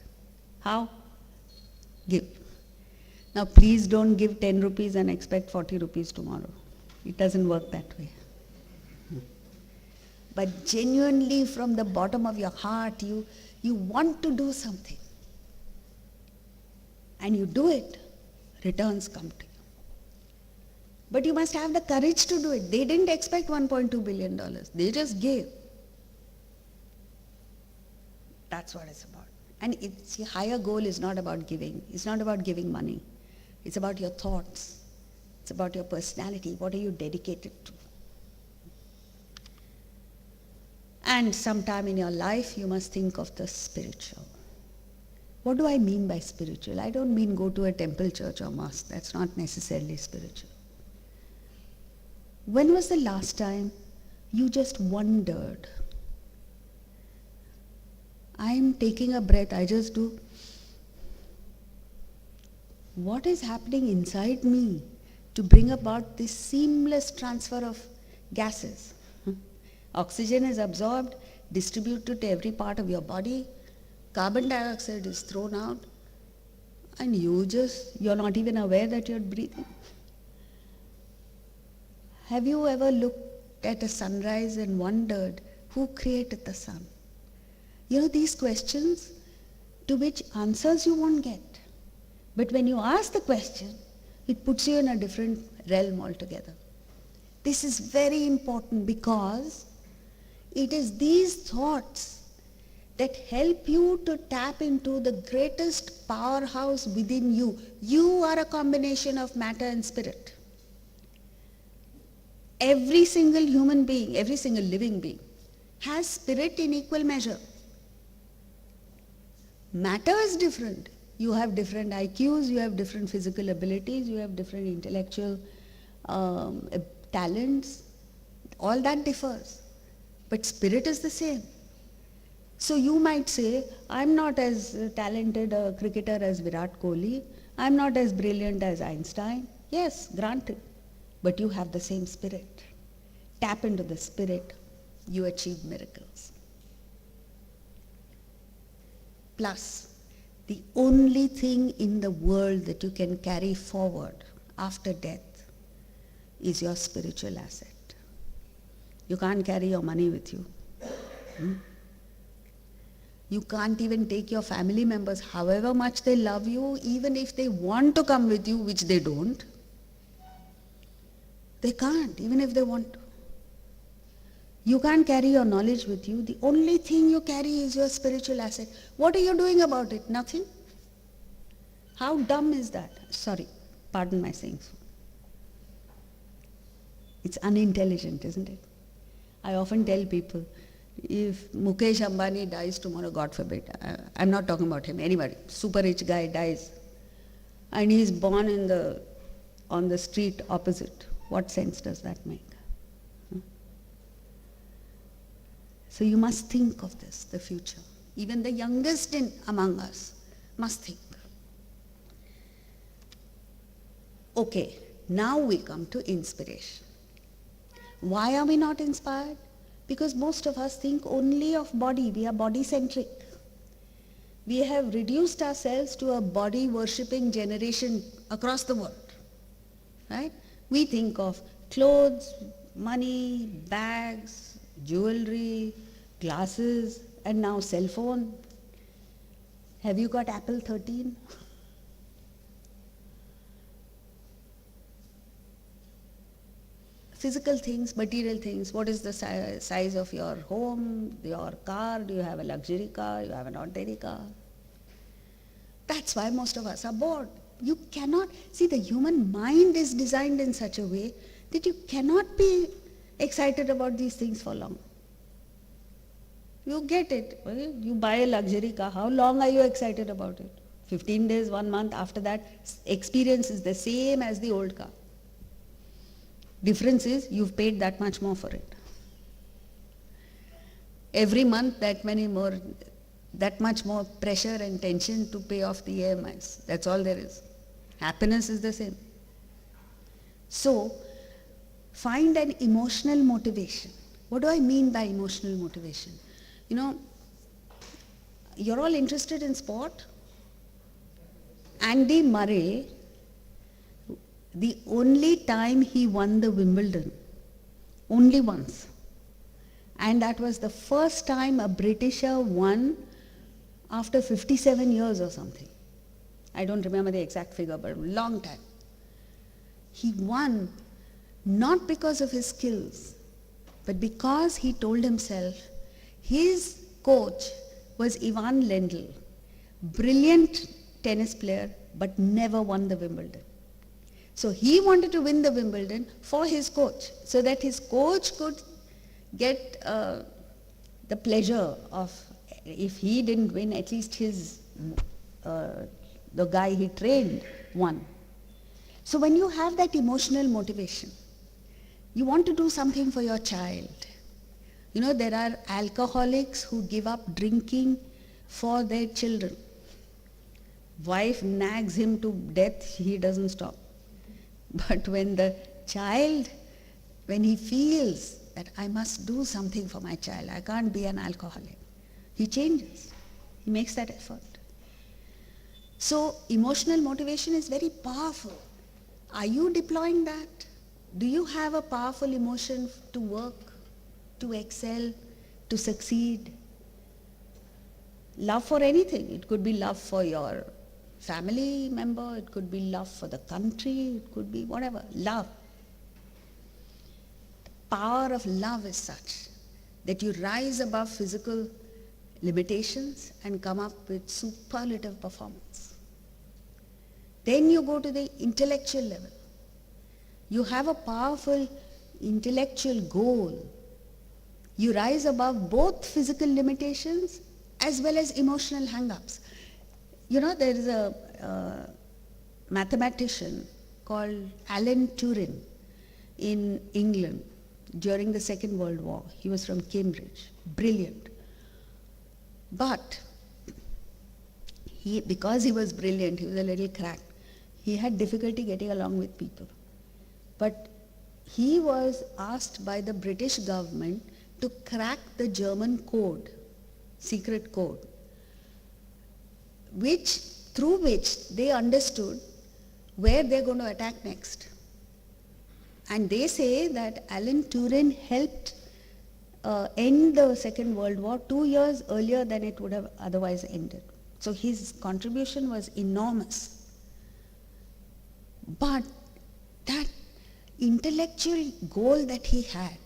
Speaker 3: How? Give. Now please don't give 10 rupees and expect 40 rupees tomorrow. It doesn't work that way. But genuinely from the bottom of your heart, you want to do something. And you do it, returns come to you. But you must have the courage to do it. They didn't expect $1.2 billion. They just gave. That's what it's about. And the higher goal is not about giving. It's not about giving money. It's about your thoughts. It's about your personality. What are you dedicated to? And sometime in your life, you must think of the spiritual. What do I mean by spiritual? I don't mean go to a temple, church or mosque. That's not necessarily spiritual. When was the last time you just wondered? I'm taking a breath, I just do. What is happening inside me to bring about this seamless transfer of gases? Oxygen is absorbed, distributed to every part of your body. Carbon dioxide is thrown out. And you're not even aware that you're breathing. Have you ever looked at a sunrise and wondered who created the sun? You know, these questions to which answers you won't get. But when you ask the question, it puts you in a different realm altogether. This is very important because it is these thoughts that help you to tap into the greatest powerhouse within you. You are a combination of matter and spirit. Every single human being, every single living being has spirit in equal measure. Matter is different. You have different IQs, you have different physical abilities, you have different intellectual talents. All that differs. But spirit is the same. So you might say, I'm not as talented a cricketer as Virat Kohli. I'm not as brilliant as Einstein. Yes, granted. But you have the same spirit. Tap into the spirit, you achieve miracles. Plus, the only thing in the world that you can carry forward after death is your spiritual asset. You can't carry your money with you. You can't even take your family members, however much they love you, even if they want to come with you, which they don't. They can't, even if they want to. You can't carry your knowledge with you. The only thing you carry is your spiritual asset. What are you doing about it? Nothing. How dumb is that? Sorry, pardon my saying so. It's unintelligent, isn't it? I often tell people, if Mukesh Ambani dies tomorrow, God forbid, I'm not talking about him, anybody, super rich guy dies, and he's born on the street opposite, what sense does that make? So you must think of this, the future. Even the youngest among us must think. Okay, now we come to inspiration. Why are we not inspired? Because most of us think only of body. We are body-centric. We have reduced ourselves to a body-worshipping generation across the world. Right? We think of clothes, money, bags, jewelry, glasses, and now cell phone. Have you got Apple 13? Physical things, material things. What is the size of your home, your car? Do you have a luxury car? Do you have an ordinary car? That's why most of us are bored. You cannot, see, the human mind is designed in such a way that you cannot be excited about these things for long. You get it. You buy a luxury car. How long are you excited about it? 15 days, 1 month. After that, experience is the same as the old car. Difference is you've paid that much more for it. Every month that much more pressure and tension to pay off the EMIs. That's all there is. Happiness is the same. So, find an emotional motivation. What do I mean by emotional motivation? You know, you're all interested in sport. Andy Murray, the only time he won the Wimbledon, only once. And that was the first time a Britisher won after 57 years or something. I don't remember the exact figure, but a long time. He won not because of his skills, but because he told himself his coach was Ivan Lendl, brilliant tennis player, but never won the Wimbledon. So he wanted to win the Wimbledon for his coach, so that his coach could get the pleasure of, if he didn't win, at least his the guy he trained won. So when you have that emotional motivation, you want to do something for your child. You know, there are alcoholics who give up drinking for their children. Wife nags him to death, he doesn't stop. But when the child, when he feels that I must do something for my child, I can't be an alcoholic, he changes. He makes that effort. So emotional motivation is very powerful. Are you deploying that? Do you have a powerful emotion to work, to excel, to succeed? Love for anything. It could be love for your family member, it could be love for the country, it could be whatever. Love. The power of love is such that you rise above physical limitations and come up with superlative performance. Then you go to the intellectual level. You have a powerful intellectual goal. You rise above both physical limitations as well as emotional hang-ups. You know, there is a mathematician called Alan Turing in England during the Second World War. He was from Cambridge. Brilliant. But because he was brilliant, he was a little cracked. He had difficulty getting along with people. But he was asked by the British government to crack the German code, secret code, through which they understood where they're going to attack next. And they say that Alan Turing helped end the Second World War 2 years earlier than it would have otherwise ended. So his contribution was enormous. But that intellectual goal that he had,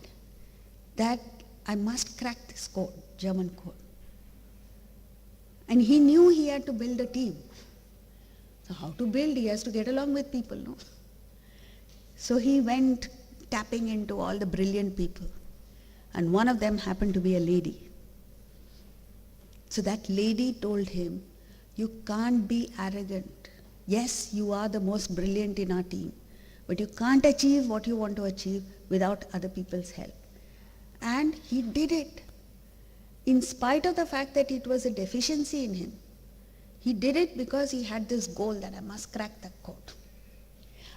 Speaker 3: that I must crack this code, German code. And he knew he had to build a team. So how to build? He has to get along with people, no? So he went tapping into all the brilliant people. And one of them happened to be a lady. So that lady told him, you can't be arrogant. Yes, you are the most brilliant in our team, but you can't achieve what you want to achieve without other people's help. And he did it. in spite of the fact that it was a deficiency in him, he did it because he had this goal that I must crack that code.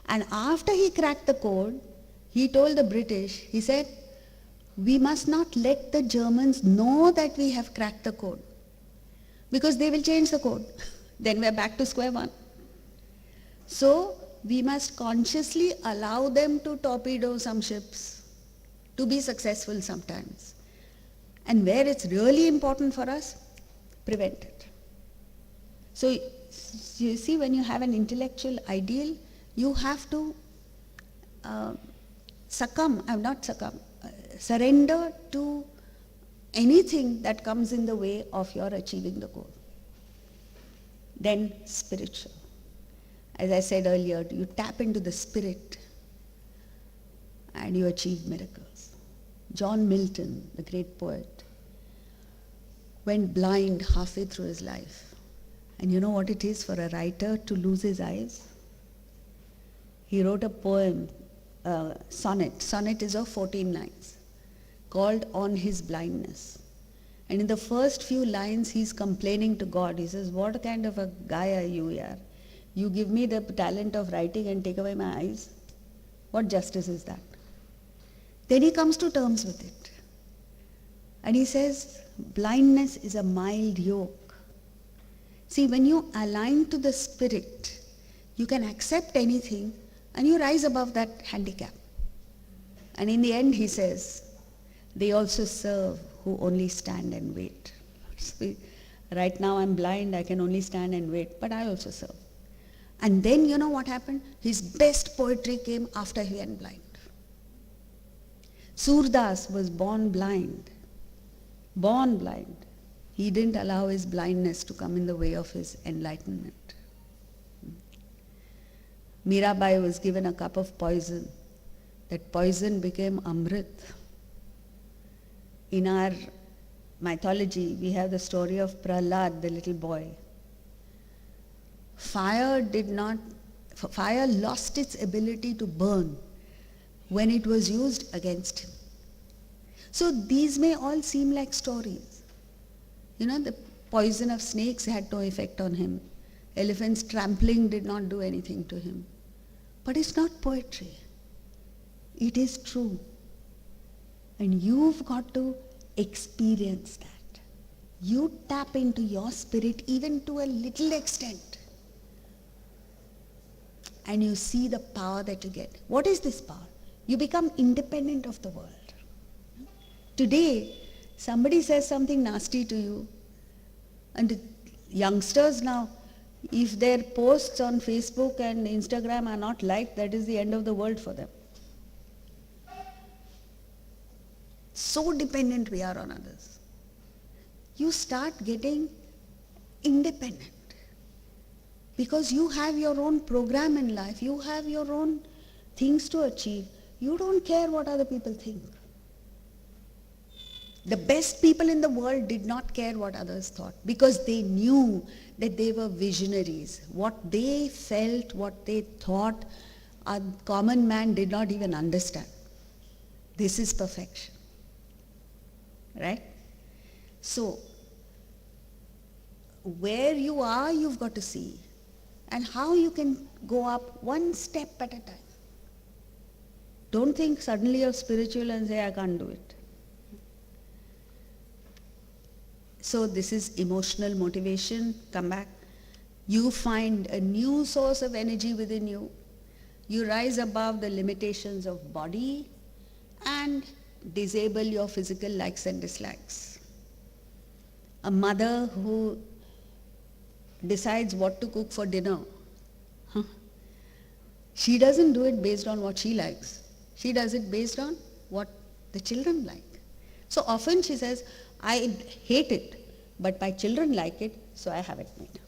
Speaker 3: And after he cracked the code, he told the British, he said, we must not let the Germans know that we have cracked the code, because they will change the code. Then we're back to square one. So we must consciously allow them to torpedo some ships, to be successful sometimes. And where it's really important for us, prevent it. So you see, when you have an intellectual ideal, you have to surrender to anything that comes in the way of your achieving the goal. Then spiritual. As I said earlier, you tap into the spirit and you achieve miracles. John Milton, the great poet, went blind halfway through his life. And you know what it is for a writer to lose his eyes? He wrote a poem, sonnet. Sonnet is of 14 lines, called On His Blindness. And in the first few lines, he's complaining to God. He says, what kind of a guy are you here? You give me the talent of writing and take away my eyes? What justice is that? Then he comes to terms with it. And he says, blindness is a mild yoke. See, when you align to the spirit, you can accept anything and you rise above that handicap. And in the end, he says, they also serve who only stand and wait. See, right now I'm blind, I can only stand and wait, but I also serve. And then you know what happened? His best poetry came after he went blind. Surdas was born blind. Born blind. He didn't allow his blindness to come in the way of his enlightenment. Mirabai was given a cup of poison. That poison became Amrit. In our mythology, we have the story of Prahlad, the little boy. Fire lost its ability to burn when it was used against him. So these may all seem like stories. You know, the poison of snakes had no effect on him. Elephants trampling did not do anything to him. But it's not poetry. It is true. And you've got to experience that. You tap into your spirit even to a little extent. And you see the power that you get. What is this power? You become independent of the world. Today, somebody says something nasty to you, and the youngsters now, if their posts on Facebook and Instagram are not liked, that is the end of the world for them. So dependent we are on others. You start getting independent because you have your own program in life. You have your own things to achieve. You don't care what other people think. The best people in the world did not care what others thought because they knew that they were visionaries. What they felt, what they thought, a common man did not even understand. This is perfection. Right? So, where you are, you've got to see. And how you can go up one step at a time. Don't think suddenly you're spiritual and say, I can't do it. So this is emotional motivation. Come back. You find a new source of energy within you. You rise above the limitations of body and disable your physical likes and dislikes. A mother who decides what to cook for dinner, she doesn't do it based on what she likes. She does it based on what the children like. So often she says, I hate it, but my children like it, so I have it made.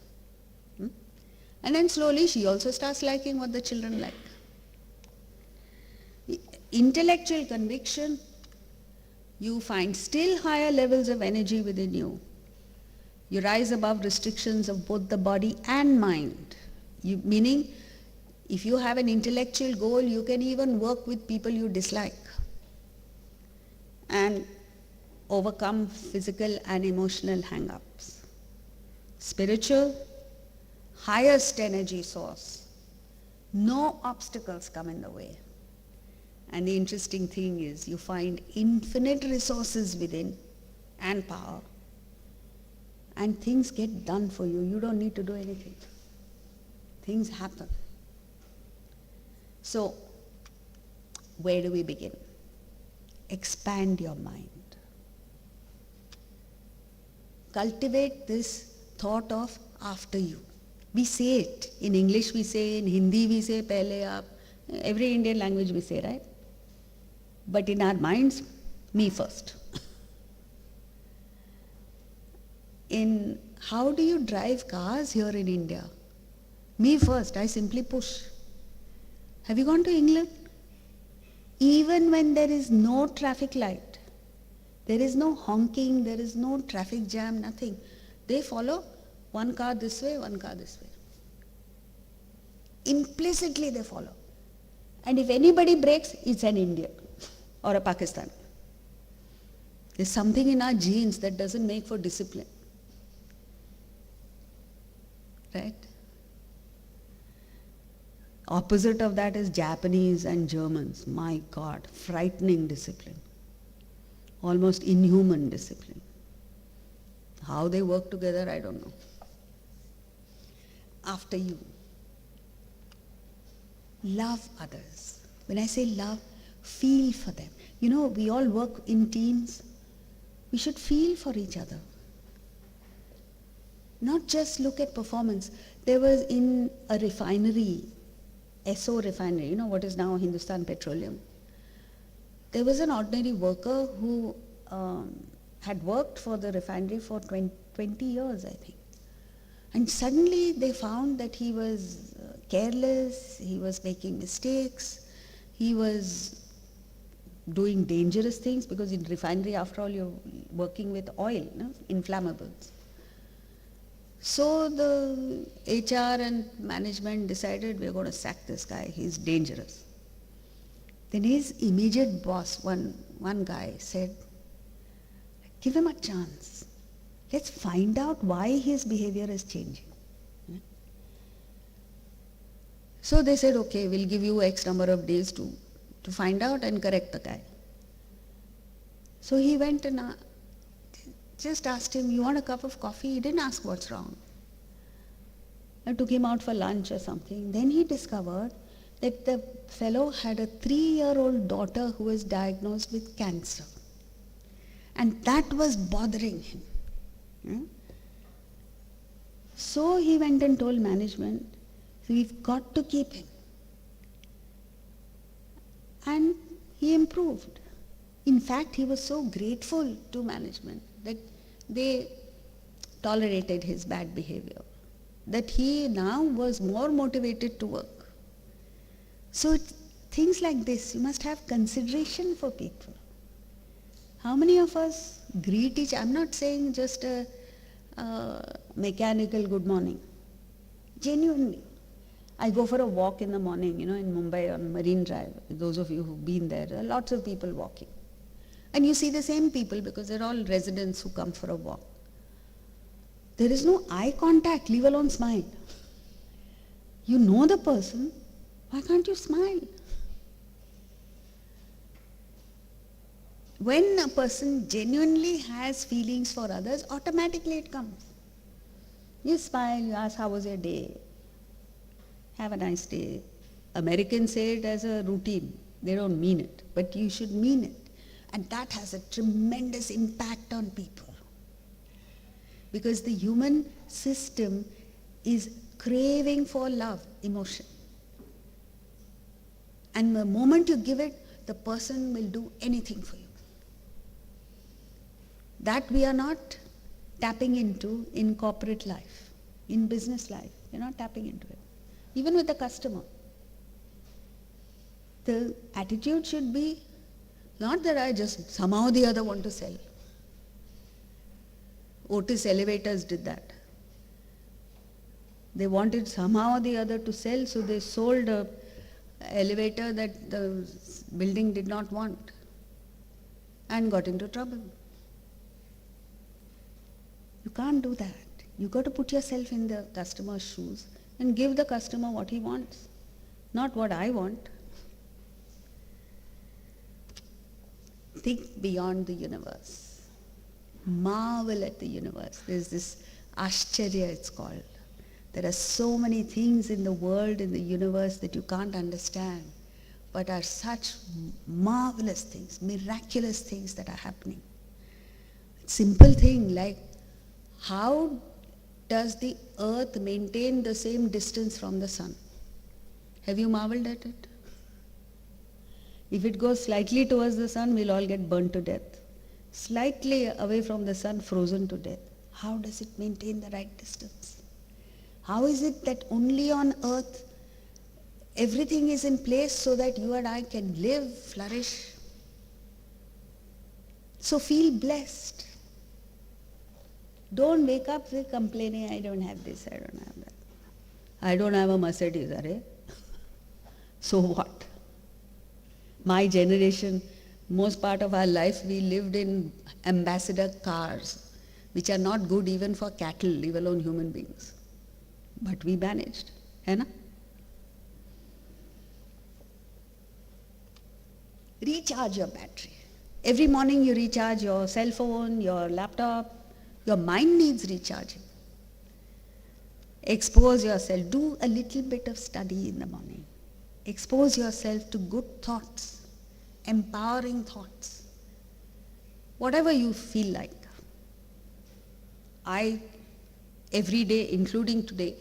Speaker 3: And then slowly she also starts liking what the children like. Intellectual conviction, you find still higher levels of energy within you. You rise above restrictions of both the body and mind. Meaning, if you have an intellectual goal, you can even work with people you dislike. And overcome physical and emotional hang-ups. Spiritual, highest energy source. No obstacles come in the way. And the interesting thing is you find infinite resources within and power. And things get done for you. You don't need to do anything. Things happen. So, where do we begin? Expand your mind. Cultivate this thought of after you. We say it. In English we say, in Hindi we say, pehle aap. Every Indian language we say, right? But in our minds, me first. In how do you drive cars here in India? Me first, I simply push. Have you gone to England? Even when there is no traffic light, there is no honking, there is no traffic jam, nothing. They follow one car this way, one car this way. Implicitly they follow. And if anybody breaks, it's an Indian or a Pakistani. There's something in our genes that doesn't make for discipline. Right? Opposite of that is Japanese and Germans. My God, frightening discipline. Almost inhuman discipline. How they work together, I don't know. After you. Love others. When I say love, feel for them. You know, we all work in teams. We should feel for each other. Not just look at performance. There was in a refinery, SO refinery, you know what is now Hindustan Petroleum. There was an ordinary worker who had worked for the refinery for 20 years, I think. And suddenly they found that he was careless, he was making mistakes, he was doing dangerous things, because in refinery, after all, you're working with oil, no? Inflammables. So the HR and management decided we're going to sack this guy, he's dangerous. Then his immediate boss, one guy said, give him a chance. Let's find out why his behavior is changing. So they said, okay, we'll give you X number of days to find out and correct the guy. So he went and just asked him, you want a cup of coffee? He didn't ask what's wrong. I took him out for lunch or something. Then he discovered that the fellow had a 3-year-old daughter who was diagnosed with cancer. And that was bothering him. So he went and told management, we've got to keep him. And he improved. In fact, he was so grateful to management that they tolerated his bad behavior, that he now was more motivated to work. So things like this, you must have consideration for people. How many of us greet each other? I'm not saying just a mechanical good morning. Genuinely. I go for a walk in the morning, in Mumbai on Marine Drive. Those of you who've been there are lots of people walking. And you see the same people because they're all residents who come for a walk. There is no eye contact, leave alone smile. You know the person, why can't you smile? When a person genuinely has feelings for others, automatically it comes. You smile, you ask, how was your day? Have a nice day. Americans say it as a routine. They don't mean it, but you should mean it. And that has a tremendous impact on people. Because the human system is craving for love, emotion. And the moment you give it, the person will do anything for you. That we are not tapping into in corporate life, in business life. We're not tapping into it. Even with the customer. The attitude should be not that I just somehow or the other want to sell. Otis Elevators did that. They wanted somehow or the other to sell, so they sold an elevator that the building did not want and got into trouble. You can't do that. You got to put yourself in the customer's shoes and give the customer what he wants, not what I want. Think beyond the universe. Marvel at the universe. There's this Ashcharya, it's called. There are so many things in the world, in the universe that you can't understand, but are such marvelous things, miraculous things that are happening. Simple thing like, how does the earth maintain the same distance from the sun? Have you marveled at it? If it goes slightly towards the sun, we'll all get burnt to death. Slightly away from the sun, frozen to death. How does it maintain the right distance? How is it that only on earth everything is in place so that you and I can live, flourish? So feel blessed. Don't wake up with complaining, I don't have this, I don't have that. I don't have a Mercedes, arey. So what? My generation, most part of our life, we lived in ambassador cars, which are not good even for cattle, leave alone human beings. But we managed, hai na? Recharge your battery. Every morning you recharge your cell phone, your laptop. Your mind needs recharging. Expose yourself. Do a little bit of study in the morning. Expose yourself to good thoughts, empowering thoughts. Whatever you feel like. I, every day, including today,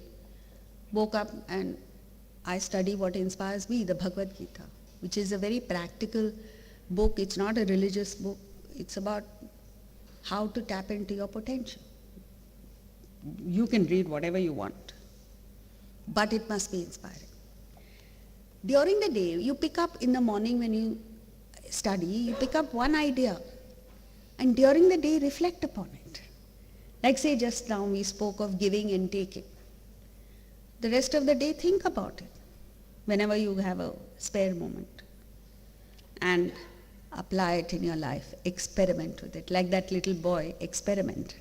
Speaker 3: woke up and I study what inspires me, the Bhagavad Gita, which is a very practical book. It's not a religious book. It's about how to tap into your potential. You can read whatever you want, but it must be inspiring. During the day, you pick up in the morning when you study, you pick up one idea, and during the day reflect upon it. Like say just now we spoke of giving and taking. The rest of the day think about it, whenever you have a spare moment. And apply it in your life, experiment with it, like that little boy experimented.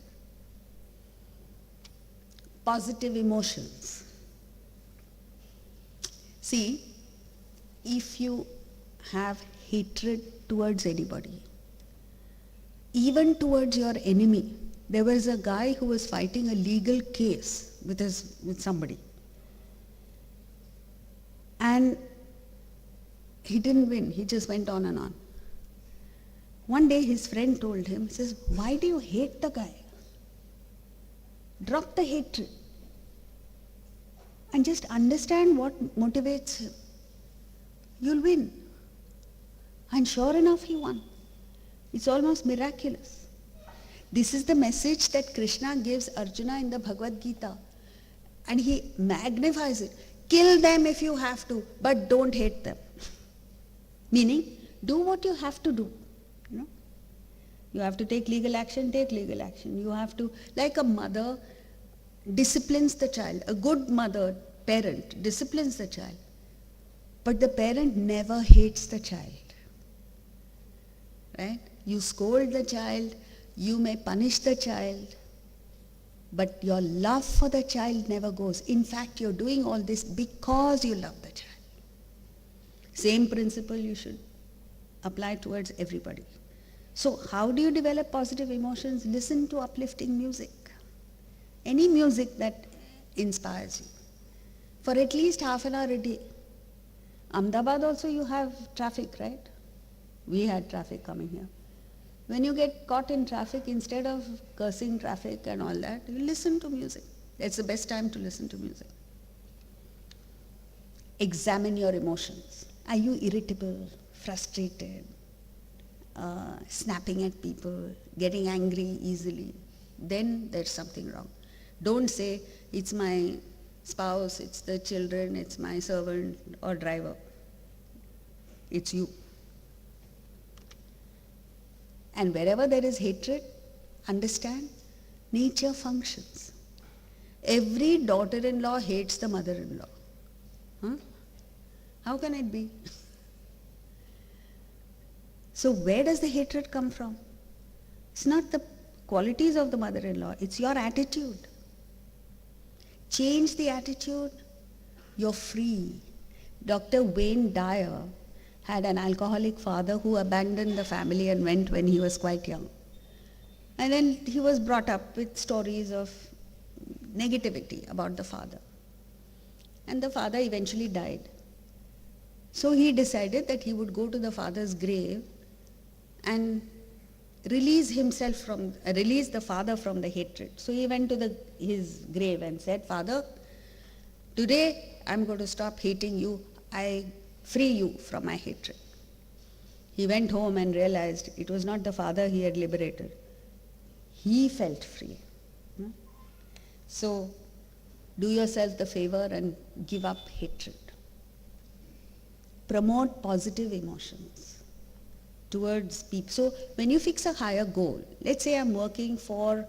Speaker 3: Positive emotions. See, if you have hatred towards anybody, even towards your enemy, there was a guy who was fighting a legal case with somebody. And he didn't win, he just went on and on. One day his friend told him, he says, why do you hate the guy? Drop the hatred and just understand what motivates him. You'll win. And sure enough, he won. It's almost miraculous. This is the message that Krishna gives Arjuna in the Bhagavad Gita. And he magnifies it. Kill them if you have to, but don't hate them. Meaning, do what you have to do. You know, you have to take legal action, take legal action. You have to, like a mother disciplines the child, a good mother, parent, disciplines the child. But the parent never hates the child. Right? You scold the child, you may punish the child, but your love for the child never goes. In fact, you're doing all this because you love the child. Same principle you should apply towards everybody. So how do you develop positive emotions? Listen to uplifting music. Any music that inspires you. For at least half an hour a day. Ahmedabad also you have traffic, right? We had traffic coming here. When you get caught in traffic, instead of cursing traffic and all that, you listen to music. That's the best time to listen to music. Examine your emotions. Are you irritable, frustrated, snapping at people, getting angry easily? Then there's something wrong. Don't say, it's my spouse, it's the children, it's my servant or driver. It's you. And wherever there is hatred, understand, nature functions. Every daughter-in-law hates the mother-in-law. Huh? How can it be? So where does the hatred come from? It's not the qualities of the mother-in-law. It's your attitude. Change the attitude, you're free. Dr. Wayne Dyer had an alcoholic father who abandoned the family and went when he was quite young. And then he was brought up with stories of negativity about the father. And the father eventually died. So he decided that he would go to the father's grave and release the father from the hatred. So he went to his grave and said, "Father, today I'm going to stop hating you. I free you from my hatred." He went home and realized it was not the father he had liberated. He felt free. So do yourself the favor and give up hatred. Promote positive emotions towards people. So when you fix a higher goal, let's say I'm working for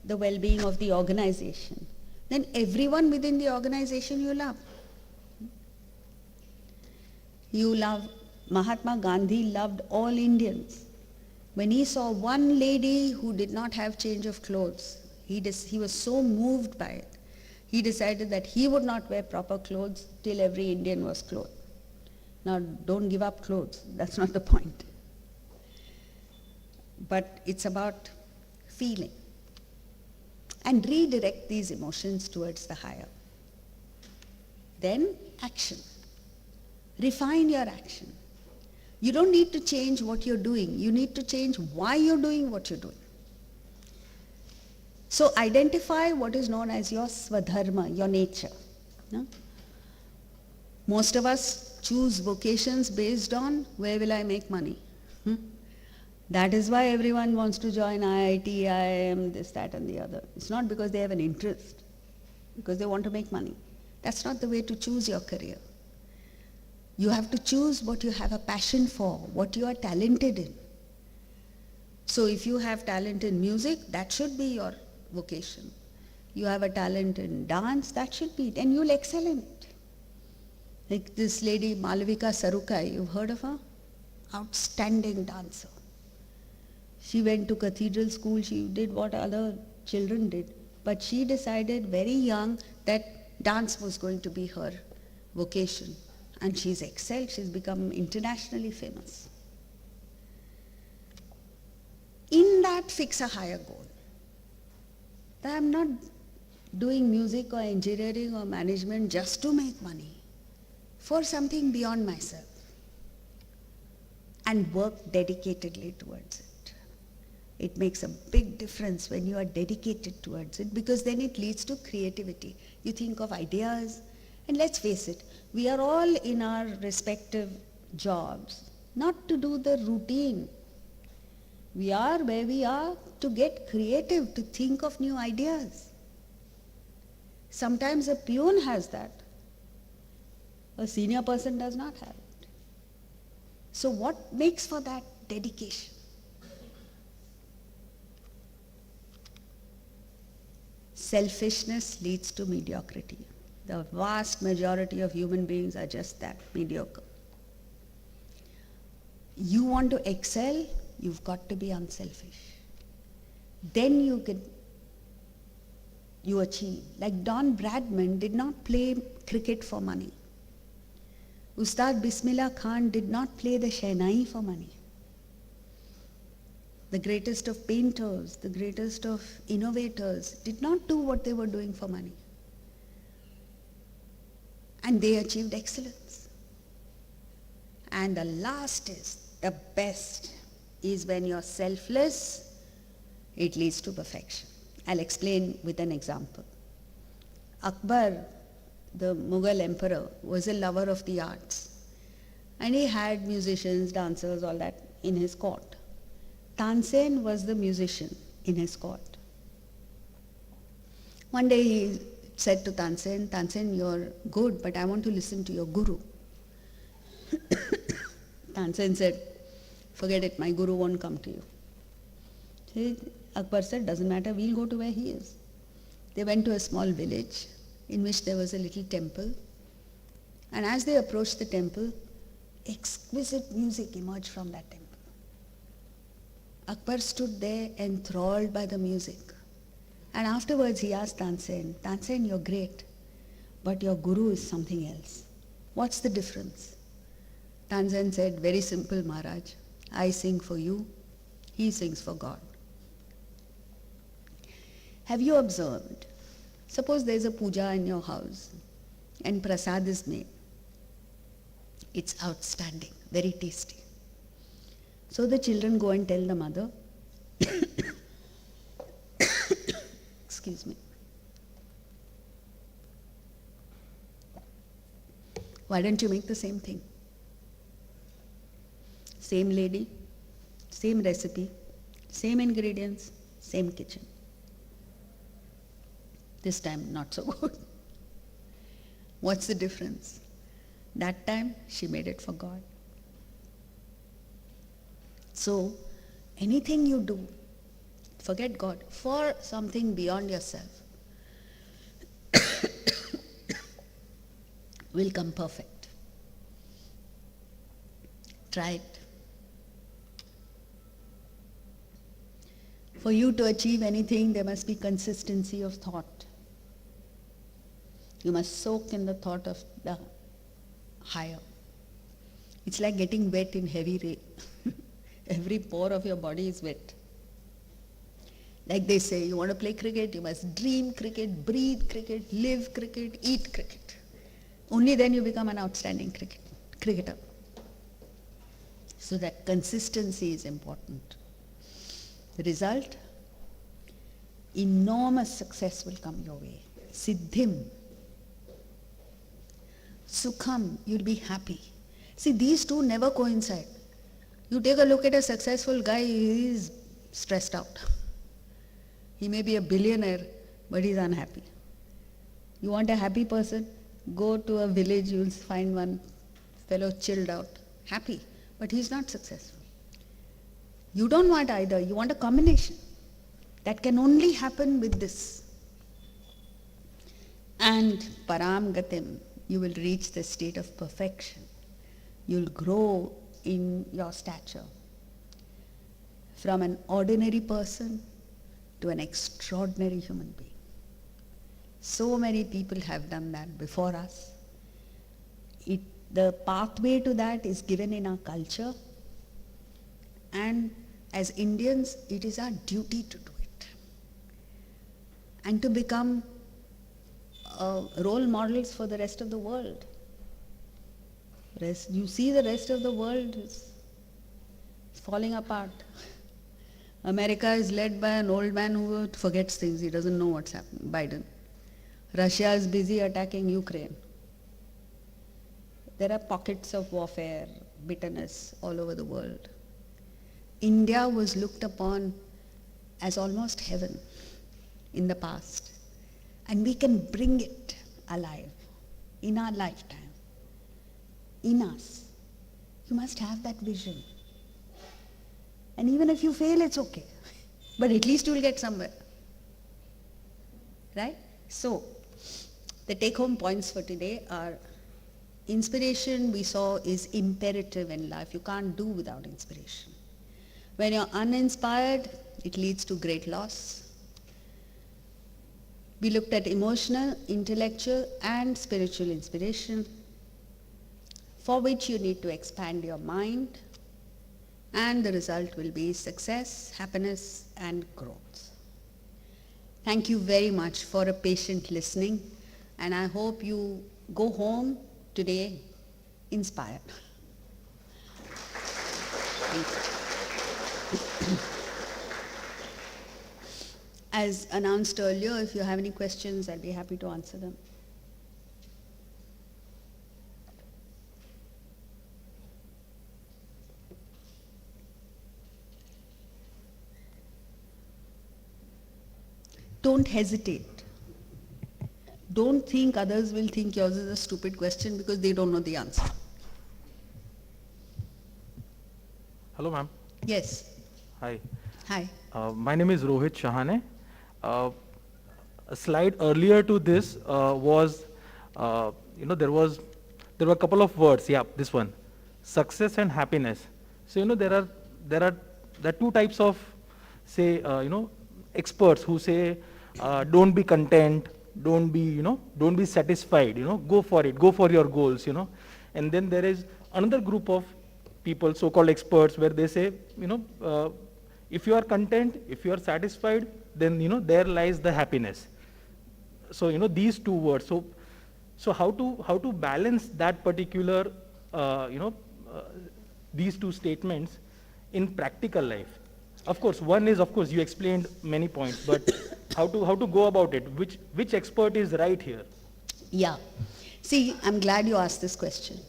Speaker 3: the well-being of the organization, then everyone within the organization you love. You love. Mahatma Gandhi loved all Indians. When he saw one lady who did not have change of clothes, he was so moved by it. He decided that he would not wear proper clothes till every Indian was clothed. Now, don't give up clothes. That's not the point. But it's about feeling. And redirect these emotions towards the higher. Then, action. Refine your action. You don't need to change what you're doing. You need to change why you're doing what you're doing. So identify what is known as your swadharma, your nature. No? Most of us choose vocations based on where will I make money. That is why everyone wants to join IIT, IIM, this, that and the other. It's not because they have an interest, because they want to make money. That's not the way to choose your career. You have to choose what you have a passion for, what you are talented in. So if you have talent in music, that should be your vocation. You have a talent in dance, that should be it, and you'll excel in it. Like this lady, Malavika Sarukai, you've heard of her? Outstanding dancer. She went to cathedral school, she did what other children did, but she decided very young that dance was going to be her vocation. And she's excelled, she's become internationally famous. In that, fix a higher goal. That I'm not doing music or engineering or management just to make money, for something beyond myself. And work dedicatedly towards it. It makes a big difference when you are dedicated towards it, because then it leads to creativity. You think of ideas, and let's face it, we are all in our respective jobs, not to do the routine. We are where we are to get creative, to think of new ideas. Sometimes a peon has that. A senior person does not have it. So what makes for that dedication? Selfishness leads to mediocrity. The vast majority of human beings are just that, mediocre. You want to excel, you've got to be unselfish. Then you achieve. Like Don Bradman did not play cricket for money. Ustad Bismillah Khan did not play the Shehnai for money. The greatest of painters, the greatest of innovators did not do what they were doing for money. And they achieved excellence. And the last is, the best, is when you're selfless, it leads to perfection. I'll explain with an example. Akbar, the Mughal emperor, was a lover of the arts. And he had musicians, dancers, all that in his court. Tansen was the musician in his court. One day he said to Tansen, "Tansen, you're good, but I want to listen to your guru." Tansen said, "Forget it, my guru won't come to you." Akbar said, "Doesn't matter, we'll go to where he is." They went to a small village in which there was a little temple. And as they approached the temple, exquisite music emerged from that temple. Akbar stood there enthralled by the music. And afterwards he asked Tansen, Tansen, you're great, but your guru is something else. What's the difference? Tansen said, very simple, Maharaj. I sing for you, he sings for God. Have you observed? Suppose there's a puja in your house and prasad is made. It's outstanding, very tasty. So the children go and tell the mother, excuse me, why don't you make the same thing? Same lady, same recipe, same ingredients, same kitchen. This time not so good. What's the difference? That time she made it for God. So anything you do, forget God, for something beyond yourself will come perfect. Try it. For you to achieve anything, there must be consistency of thought. You must soak in the thought of the higher. It's like getting wet in heavy rain. Every pore of your body is wet. Like they say, you want to play cricket, you must dream cricket, breathe cricket, live cricket, eat cricket. Only then you become an outstanding cricketer. So that consistency is important. The result? Enormous success will come your way. Siddhim. Sukham, you'll be happy. See, these two never coincide. You take a look at a successful guy, he is stressed out. He may be a billionaire, but he's unhappy. You want a happy person? Go to a village, you'll find one fellow chilled out, happy, but he's not successful. You don't want either, you want a combination. That can only happen with this. And param gatim, you will reach the state of perfection. You'll grow in your stature from an ordinary person to an extraordinary human being. So many people have done that before us. The pathway to that is given in our culture, and as Indians, it is our duty to do it. And to become role models for the rest of the world. You see the rest of the world is falling apart. America is led by an old man who forgets things, he doesn't know what's happening, Biden. Russia is busy attacking Ukraine. There are pockets of warfare, bitterness all over the world. India was looked upon as almost heaven in the past, and we can bring it alive in our lifetime. In us. You must have that vision. And even if you fail, it's okay. But at least you will get somewhere. Right? So, the take-home points for today are: inspiration, we saw, is imperative in life. You can't do without inspiration. When you're uninspired, it leads to great loss. We looked at emotional, intellectual, and spiritual inspiration, for which you need to expand your mind, and the result will be success, happiness, and growth. Thank you very much for a patient listening, and I hope you go home today inspired. Thank you. As announced earlier, if you have any questions, I'll be happy to answer them. Don't hesitate. Don't think others will think yours is a stupid question because they don't know the answer.
Speaker 4: Hello, ma'am.
Speaker 3: Yes.
Speaker 4: Hi.
Speaker 3: Hi.
Speaker 4: My name is Rohit Shahane. A slide earlier to this was, there were a couple of words. Yeah, this one, success and happiness. So there are there are two types of, say, experts who say, don't be content, don't be satisfied, go for it, go for your goals, And then there is another group of people, so-called experts, where they say, if you are content, if you are satisfied, then, there lies the happiness. So, these two words. So how to balance that particular, these two statements in practical life? Of course, one is, of course, you explained many points, but how to go about it? Which expert is right here?
Speaker 3: Yeah. See, I'm glad you asked this question.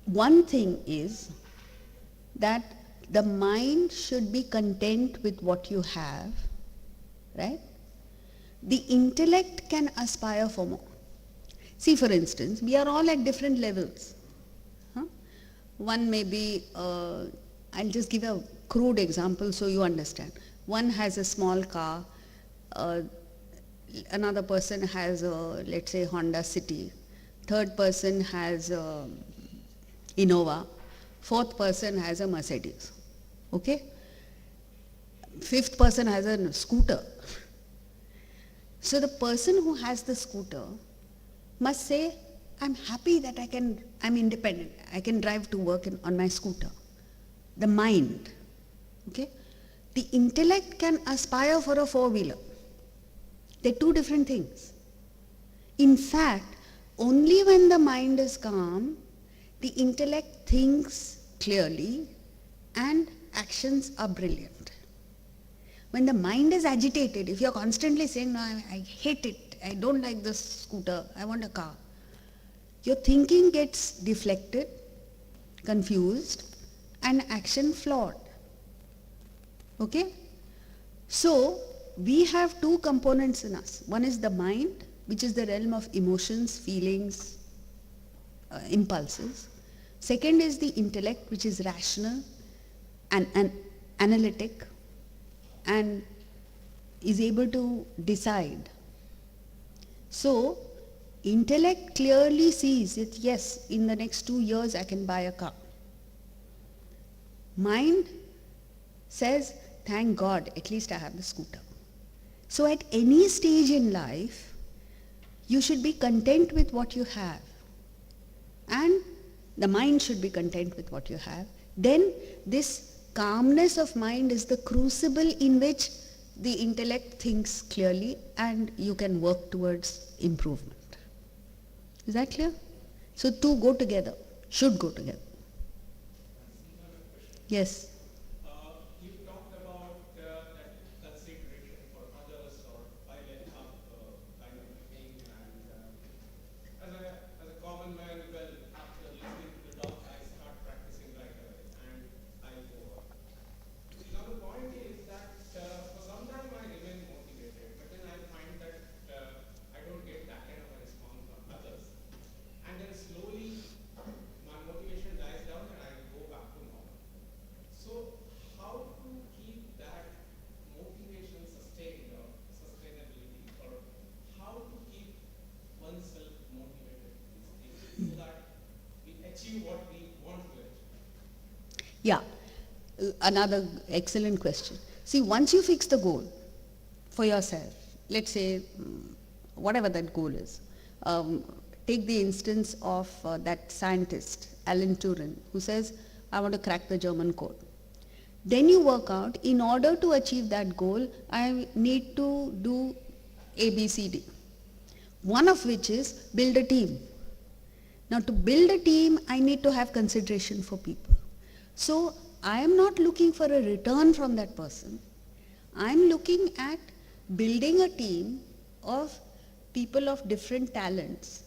Speaker 3: One thing is that the mind should be content with what you have, right? The intellect can aspire for more. See, for instance, we are all at different levels. One may be, I'll just give a crude example so you understand. One has a small car, another person has a, let's say, Honda City, third person has a Innova, fourth person has a Mercedes, okay? Fifth person has a scooter. So the person who has the scooter must say, I'm happy that I'm independent. I can drive to work on my scooter. The mind, okay? The intellect can aspire for a four-wheeler. They're two different things. In fact, only when the mind is calm, the intellect thinks clearly and actions are brilliant. When the mind is agitated, if you're constantly saying, no, I hate it, I don't like this scooter, I want a car, your thinking gets deflected, confused, and action flawed. Okay? So, we have two components in us. One is the mind, which is the realm of emotions, feelings, impulses. Second is the intellect, which is rational and analytic and is able to decide. So, intellect clearly sees that yes, in the next 2 years I can buy a car. Mind says, thank God, at least I have the scooter. So at any stage in life, you should be content with what you have. And the mind should be content with what you have. Then this calmness of mind is the crucible in which the intellect thinks clearly and you can work towards improvement. Is that clear? So two go together, should go together. Yes.
Speaker 5: You talked about that consideration for others or pilot up kind of thing, and as a common man, well, after listening to the talk, I start practicing right away, and I go on. Now the point is that for some time I remain motivated, but then I find that I don't get that kind of a response from others, and then slowly my motivation dies down and I go back to normal. So how to keep that motivation sustained or sustainability, or how to keep oneself motivated so that we achieve what we want to achieve?
Speaker 3: Yeah, another excellent question. See, once you fix the goal for yourself, let's say whatever that goal is, take the instance of that scientist, Alan Turing, who says, I want to crack the German code. Then you work out, in order to achieve that goal, I need to do A, B, C, D. One of which is build a team. Now to build a team, I need to have consideration for people. So I am not looking for a return from that person. I am looking at building a team of people of different talents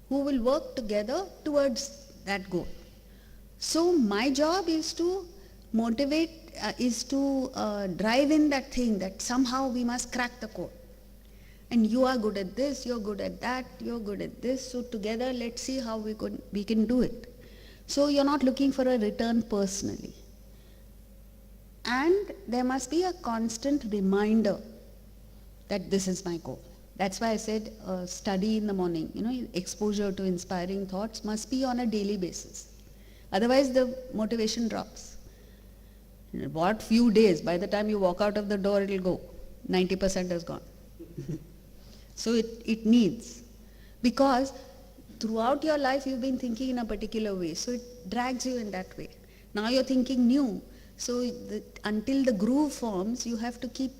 Speaker 3: who will work together towards that goal. So my job is to motivate, drive in that thing that somehow we must crack the code. And you are good at this, you're good at that, you're good at this, so together let's see how we can do it. So you're not looking for a return personally. And there must be a constant reminder that this is my goal. That's why I said study in the morning, exposure to inspiring thoughts must be on a daily basis. Otherwise the motivation drops. What few days, by the time you walk out of the door it will go. 90% is gone. So it needs. Because throughout your life you've been thinking in a particular way, so it drags you in that way. Now you're thinking new, so until the groove forms, you have to keep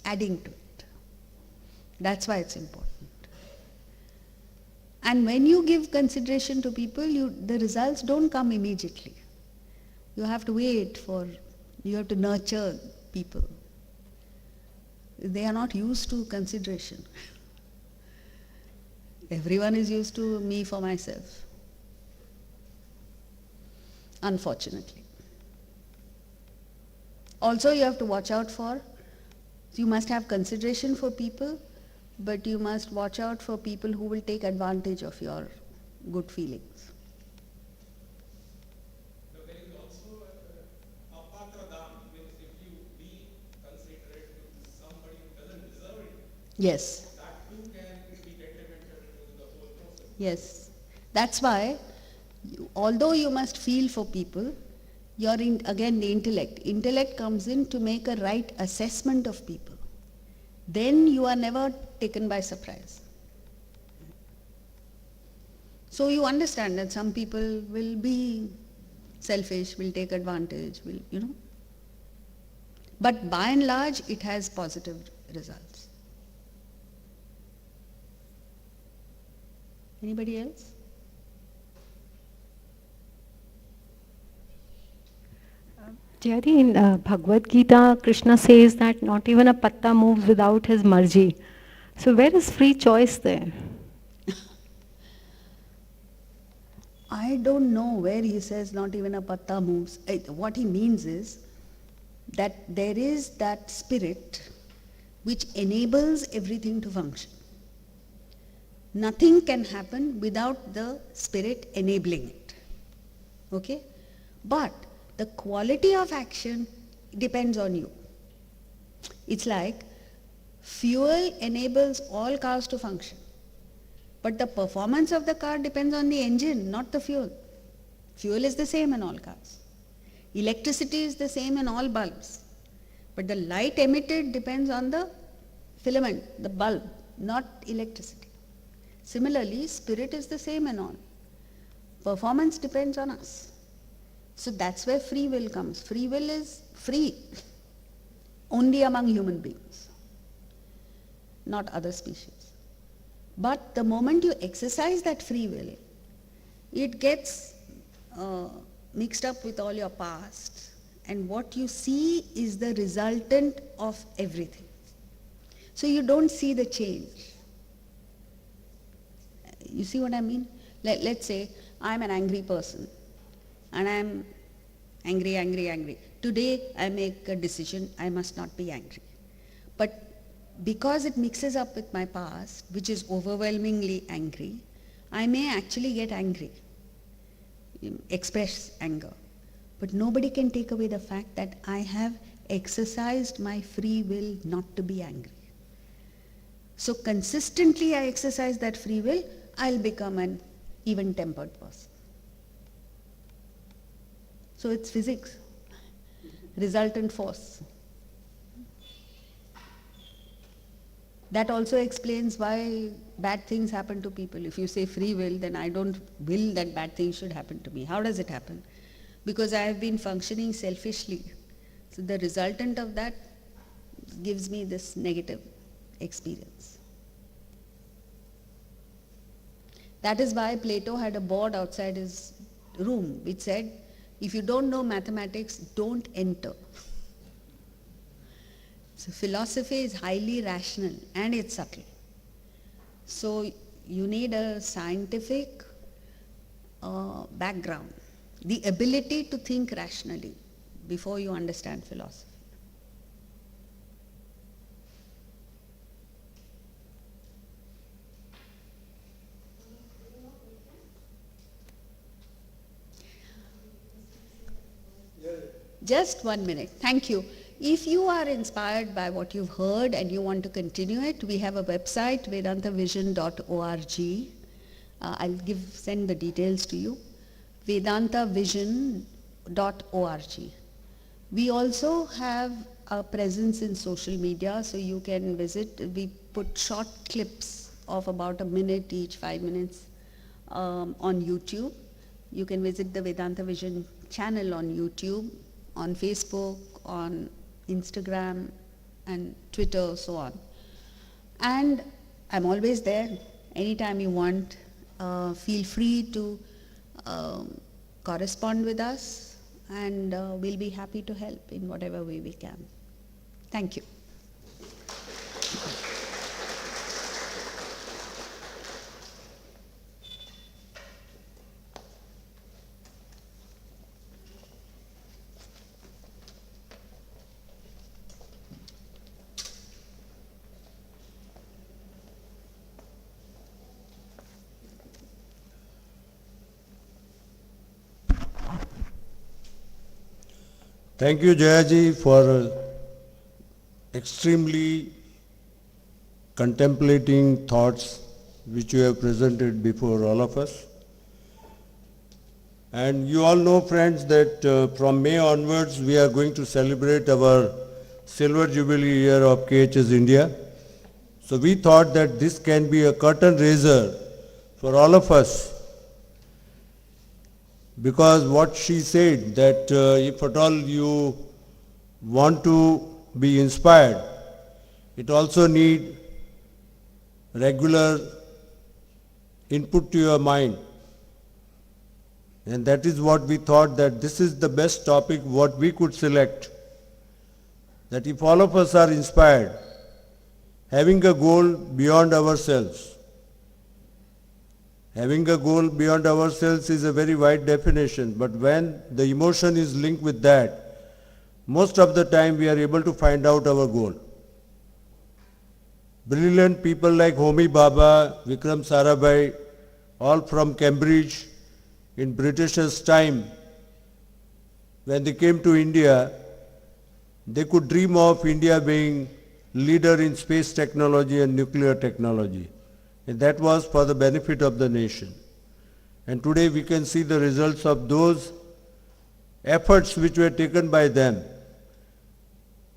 Speaker 3: adding to it. That's why it's important. And when you give consideration to people, the results don't come immediately. You have to wait you have to nurture people. They are not used to consideration. Everyone is used to me for myself, unfortunately. Also you have to watch out you must have consideration for people, but you must watch out for people who will take advantage of your good feelings.
Speaker 5: But there is also a apatradam, means if you be considerate to somebody who doesn't deserve it,
Speaker 3: Yes.
Speaker 5: that too can be detrimental to the whole process.
Speaker 3: Yes. That's why, although you must feel for people, again the intellect. Intellect comes in to make a right assessment of people. Then you are never taken by surprise. So you understand that some people will be selfish, will take advantage, But by and large, it has positive results. Anybody else?
Speaker 6: Jayadi, in Bhagavad Gita, Krishna says that not even a patta moves without his marji. So where is free choice there?
Speaker 3: I don't know where he says not even a patta moves. What he means is that there is that spirit which enables everything to function. Nothing can happen without the spirit enabling it. Okay? But the quality of action depends on you. It's like fuel enables all cars to function. But the performance of the car depends on the engine, not the fuel. Fuel is the same in all cars. Electricity is the same in all bulbs. But the light emitted depends on the filament, the bulb, not electricity. Similarly, spirit is the same in all. Performance depends on us. So that's where free will comes. Free will is free only among human beings, not other species. But the moment you exercise that free will, it gets mixed up with all your past, and what you see is the resultant of everything. So you don't see the change. You see what I mean? Let's say I'm an angry person and I'm angry. Today I make a decision, I must not be angry. But because it mixes up with my past, which is overwhelmingly angry, I may actually get angry, express anger. But nobody can take away the fact that I have exercised my free will not to be angry. So consistently I exercise that free will, I'll become an even-tempered person. So it's physics, resultant force. That also explains why bad things happen to people. If you say free will, then I don't will that bad things should happen to me. How does it happen? Because I have been functioning selfishly. So the resultant of that gives me this negative experience. That is why Plato had a board outside his room which said, if you don't know mathematics, don't enter. So philosophy is highly rational and it's subtle. So you need a scientific background, the ability to think rationally before you understand philosophy. Just 1 minute. Thank you. If you are inspired by what you've heard and you want to continue it, we have a website, vedantavision.org. I'll send the details to you. vedantavision.org. We also have a presence in social media, so you can visit. We put short clips of about a minute each, 5 minutes, on YouTube. You can visit the Vedanta Vision channel on YouTube, on Facebook, on Instagram and Twitter, so on. And I'm always there. Anytime you want, feel free to correspond with us, and we'll be happy to help in whatever way we can. Thank you.
Speaker 7: Thank you, Jayaji, for extremely contemplating thoughts which you have presented before all of us. And you all know, friends, that from May onwards we are going to celebrate our Silver Jubilee year of KHS India. So we thought that this can be a curtain raiser for all of us, because what she said, that if at all you want to be inspired, it also need regular input to your mind. And that is what we thought, that this is the best topic what we could select. That if all of us are inspired, having a goal beyond ourselves. Having a goal beyond ourselves is a very wide definition, but when the emotion is linked with that, most of the time we are able to find out our goal. Brilliant people like Homi Bhabha, Vikram Sarabhai, all from Cambridge in Britishers' time, when they came to India, they could dream of India being leader in space technology and nuclear technology. And that was for the benefit of the nation. And today we can see the results of those efforts which were taken by them.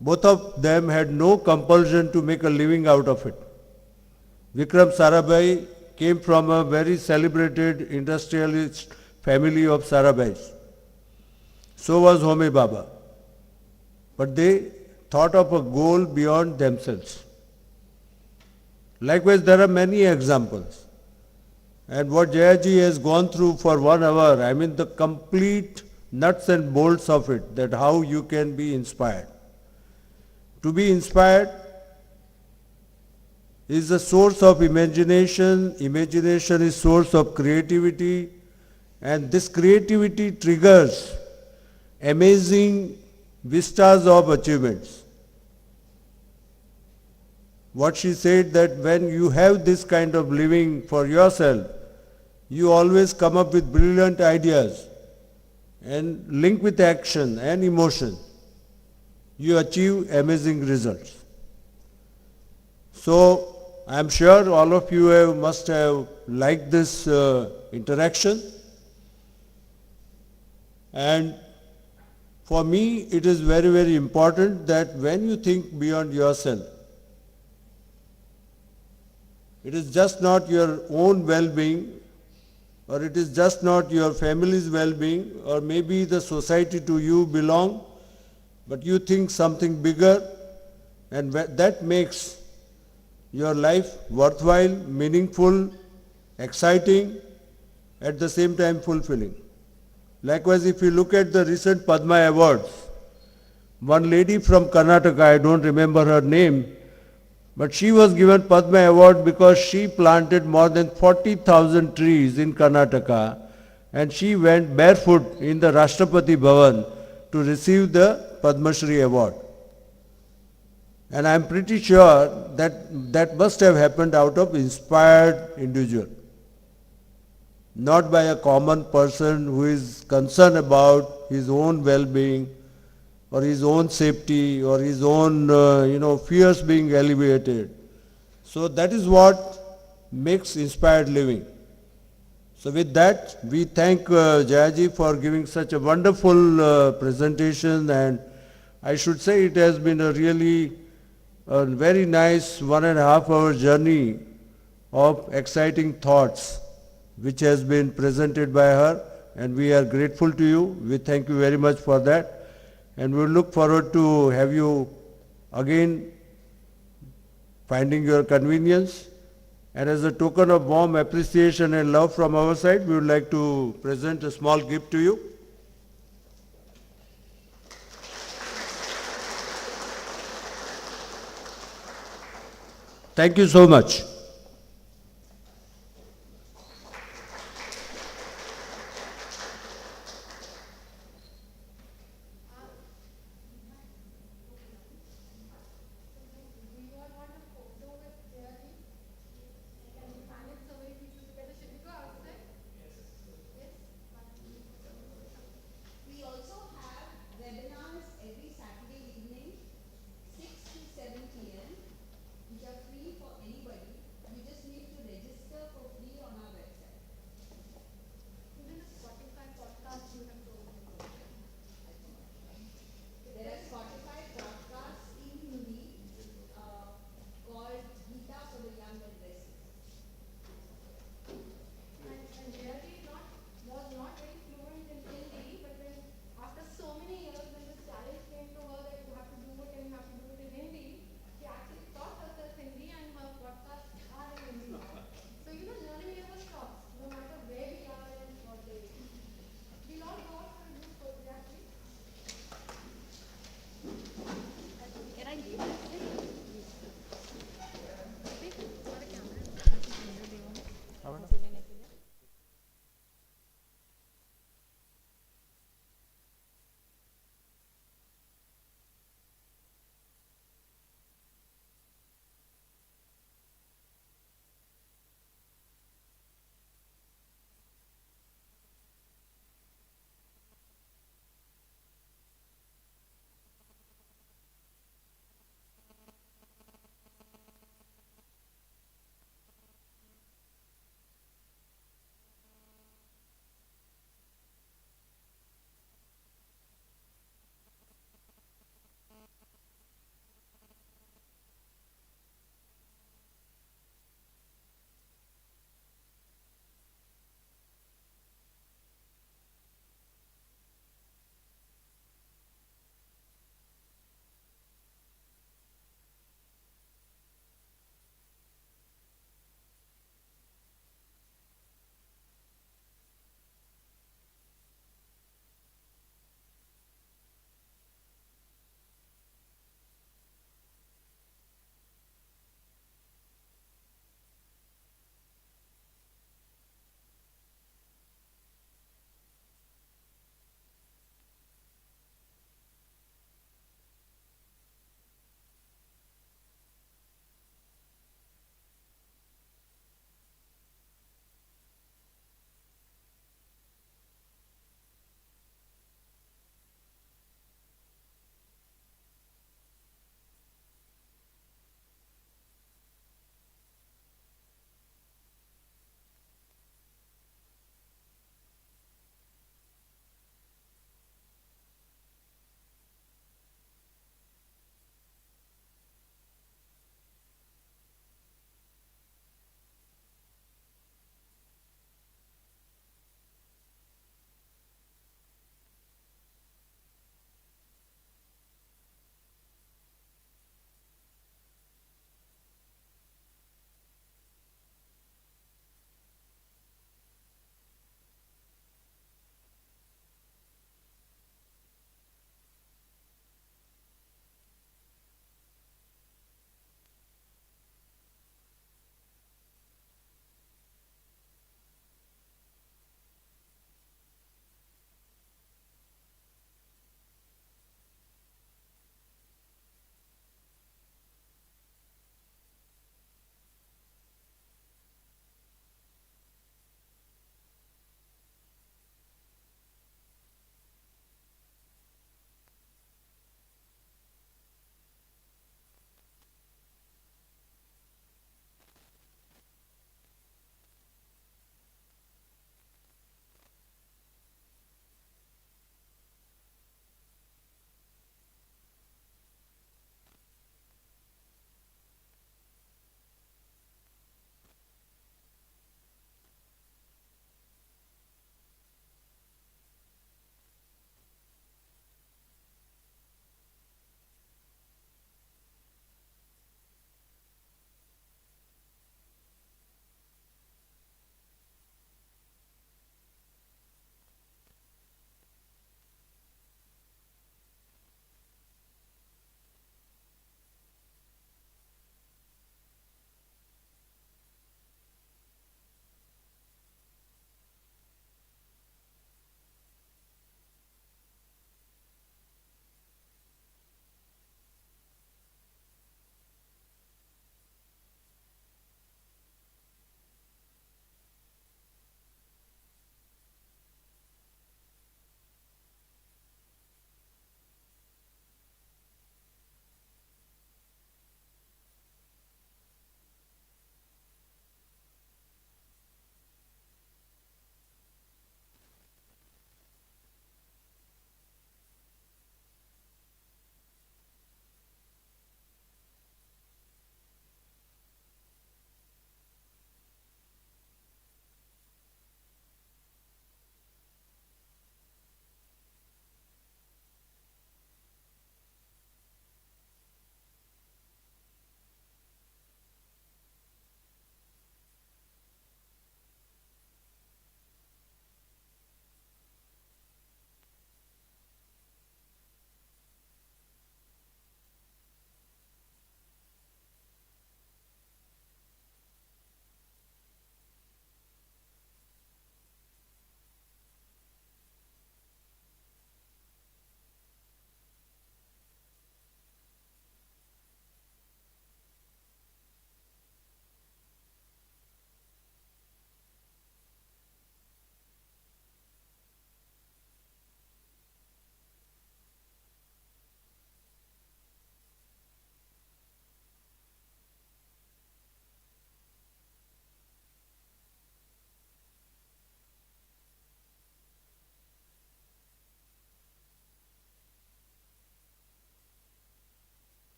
Speaker 7: Both of them had no compulsion to make a living out of it. Vikram Sarabhai came from a very celebrated industrialist family of Sarabhais. So was Homi Bhabha. But they thought of a goal beyond themselves. Likewise, there are many examples. And what Jayaji has gone through for 1 hour, I mean the complete nuts and bolts of it, that how you can be inspired. To be inspired is a source of imagination. Imagination is source of creativity. And this creativity triggers amazing vistas of achievements. What she said, that when you have this kind of living for yourself, you always come up with brilliant ideas and link with action and emotion. You achieve amazing results. So I am sure all of you must have liked this interaction. And for me, it is very, very important that when you think beyond yourself, it is just not your own well-being, or it is just not your family's well-being, or maybe the society to you belong, but you think something bigger, and that makes your life worthwhile, meaningful, exciting, at the same time fulfilling. Likewise, if you look at the recent Padma Awards, one lady from Karnataka, I don't remember her name, but she was given Padma Award because she planted more than 40,000 trees in Karnataka, and she went barefoot in the Rashtrapati Bhavan to receive the Padma Shri Award. And I am pretty sure that that must have happened out of inspired individual, not by a common person who is concerned about his own well-being or his own safety or his own fears being alleviated. So that is what makes inspired living. So with that, we thank Jayaji for giving such a wonderful presentation, and I should say it has been a really very nice 1.5 hour journey of exciting thoughts which has been presented by her, and we are grateful to you. We thank you very much for that, and we look forward to have you again finding your convenience. And as a token of warm appreciation and love from our side, we would like to present a small gift to you. Thank you so much.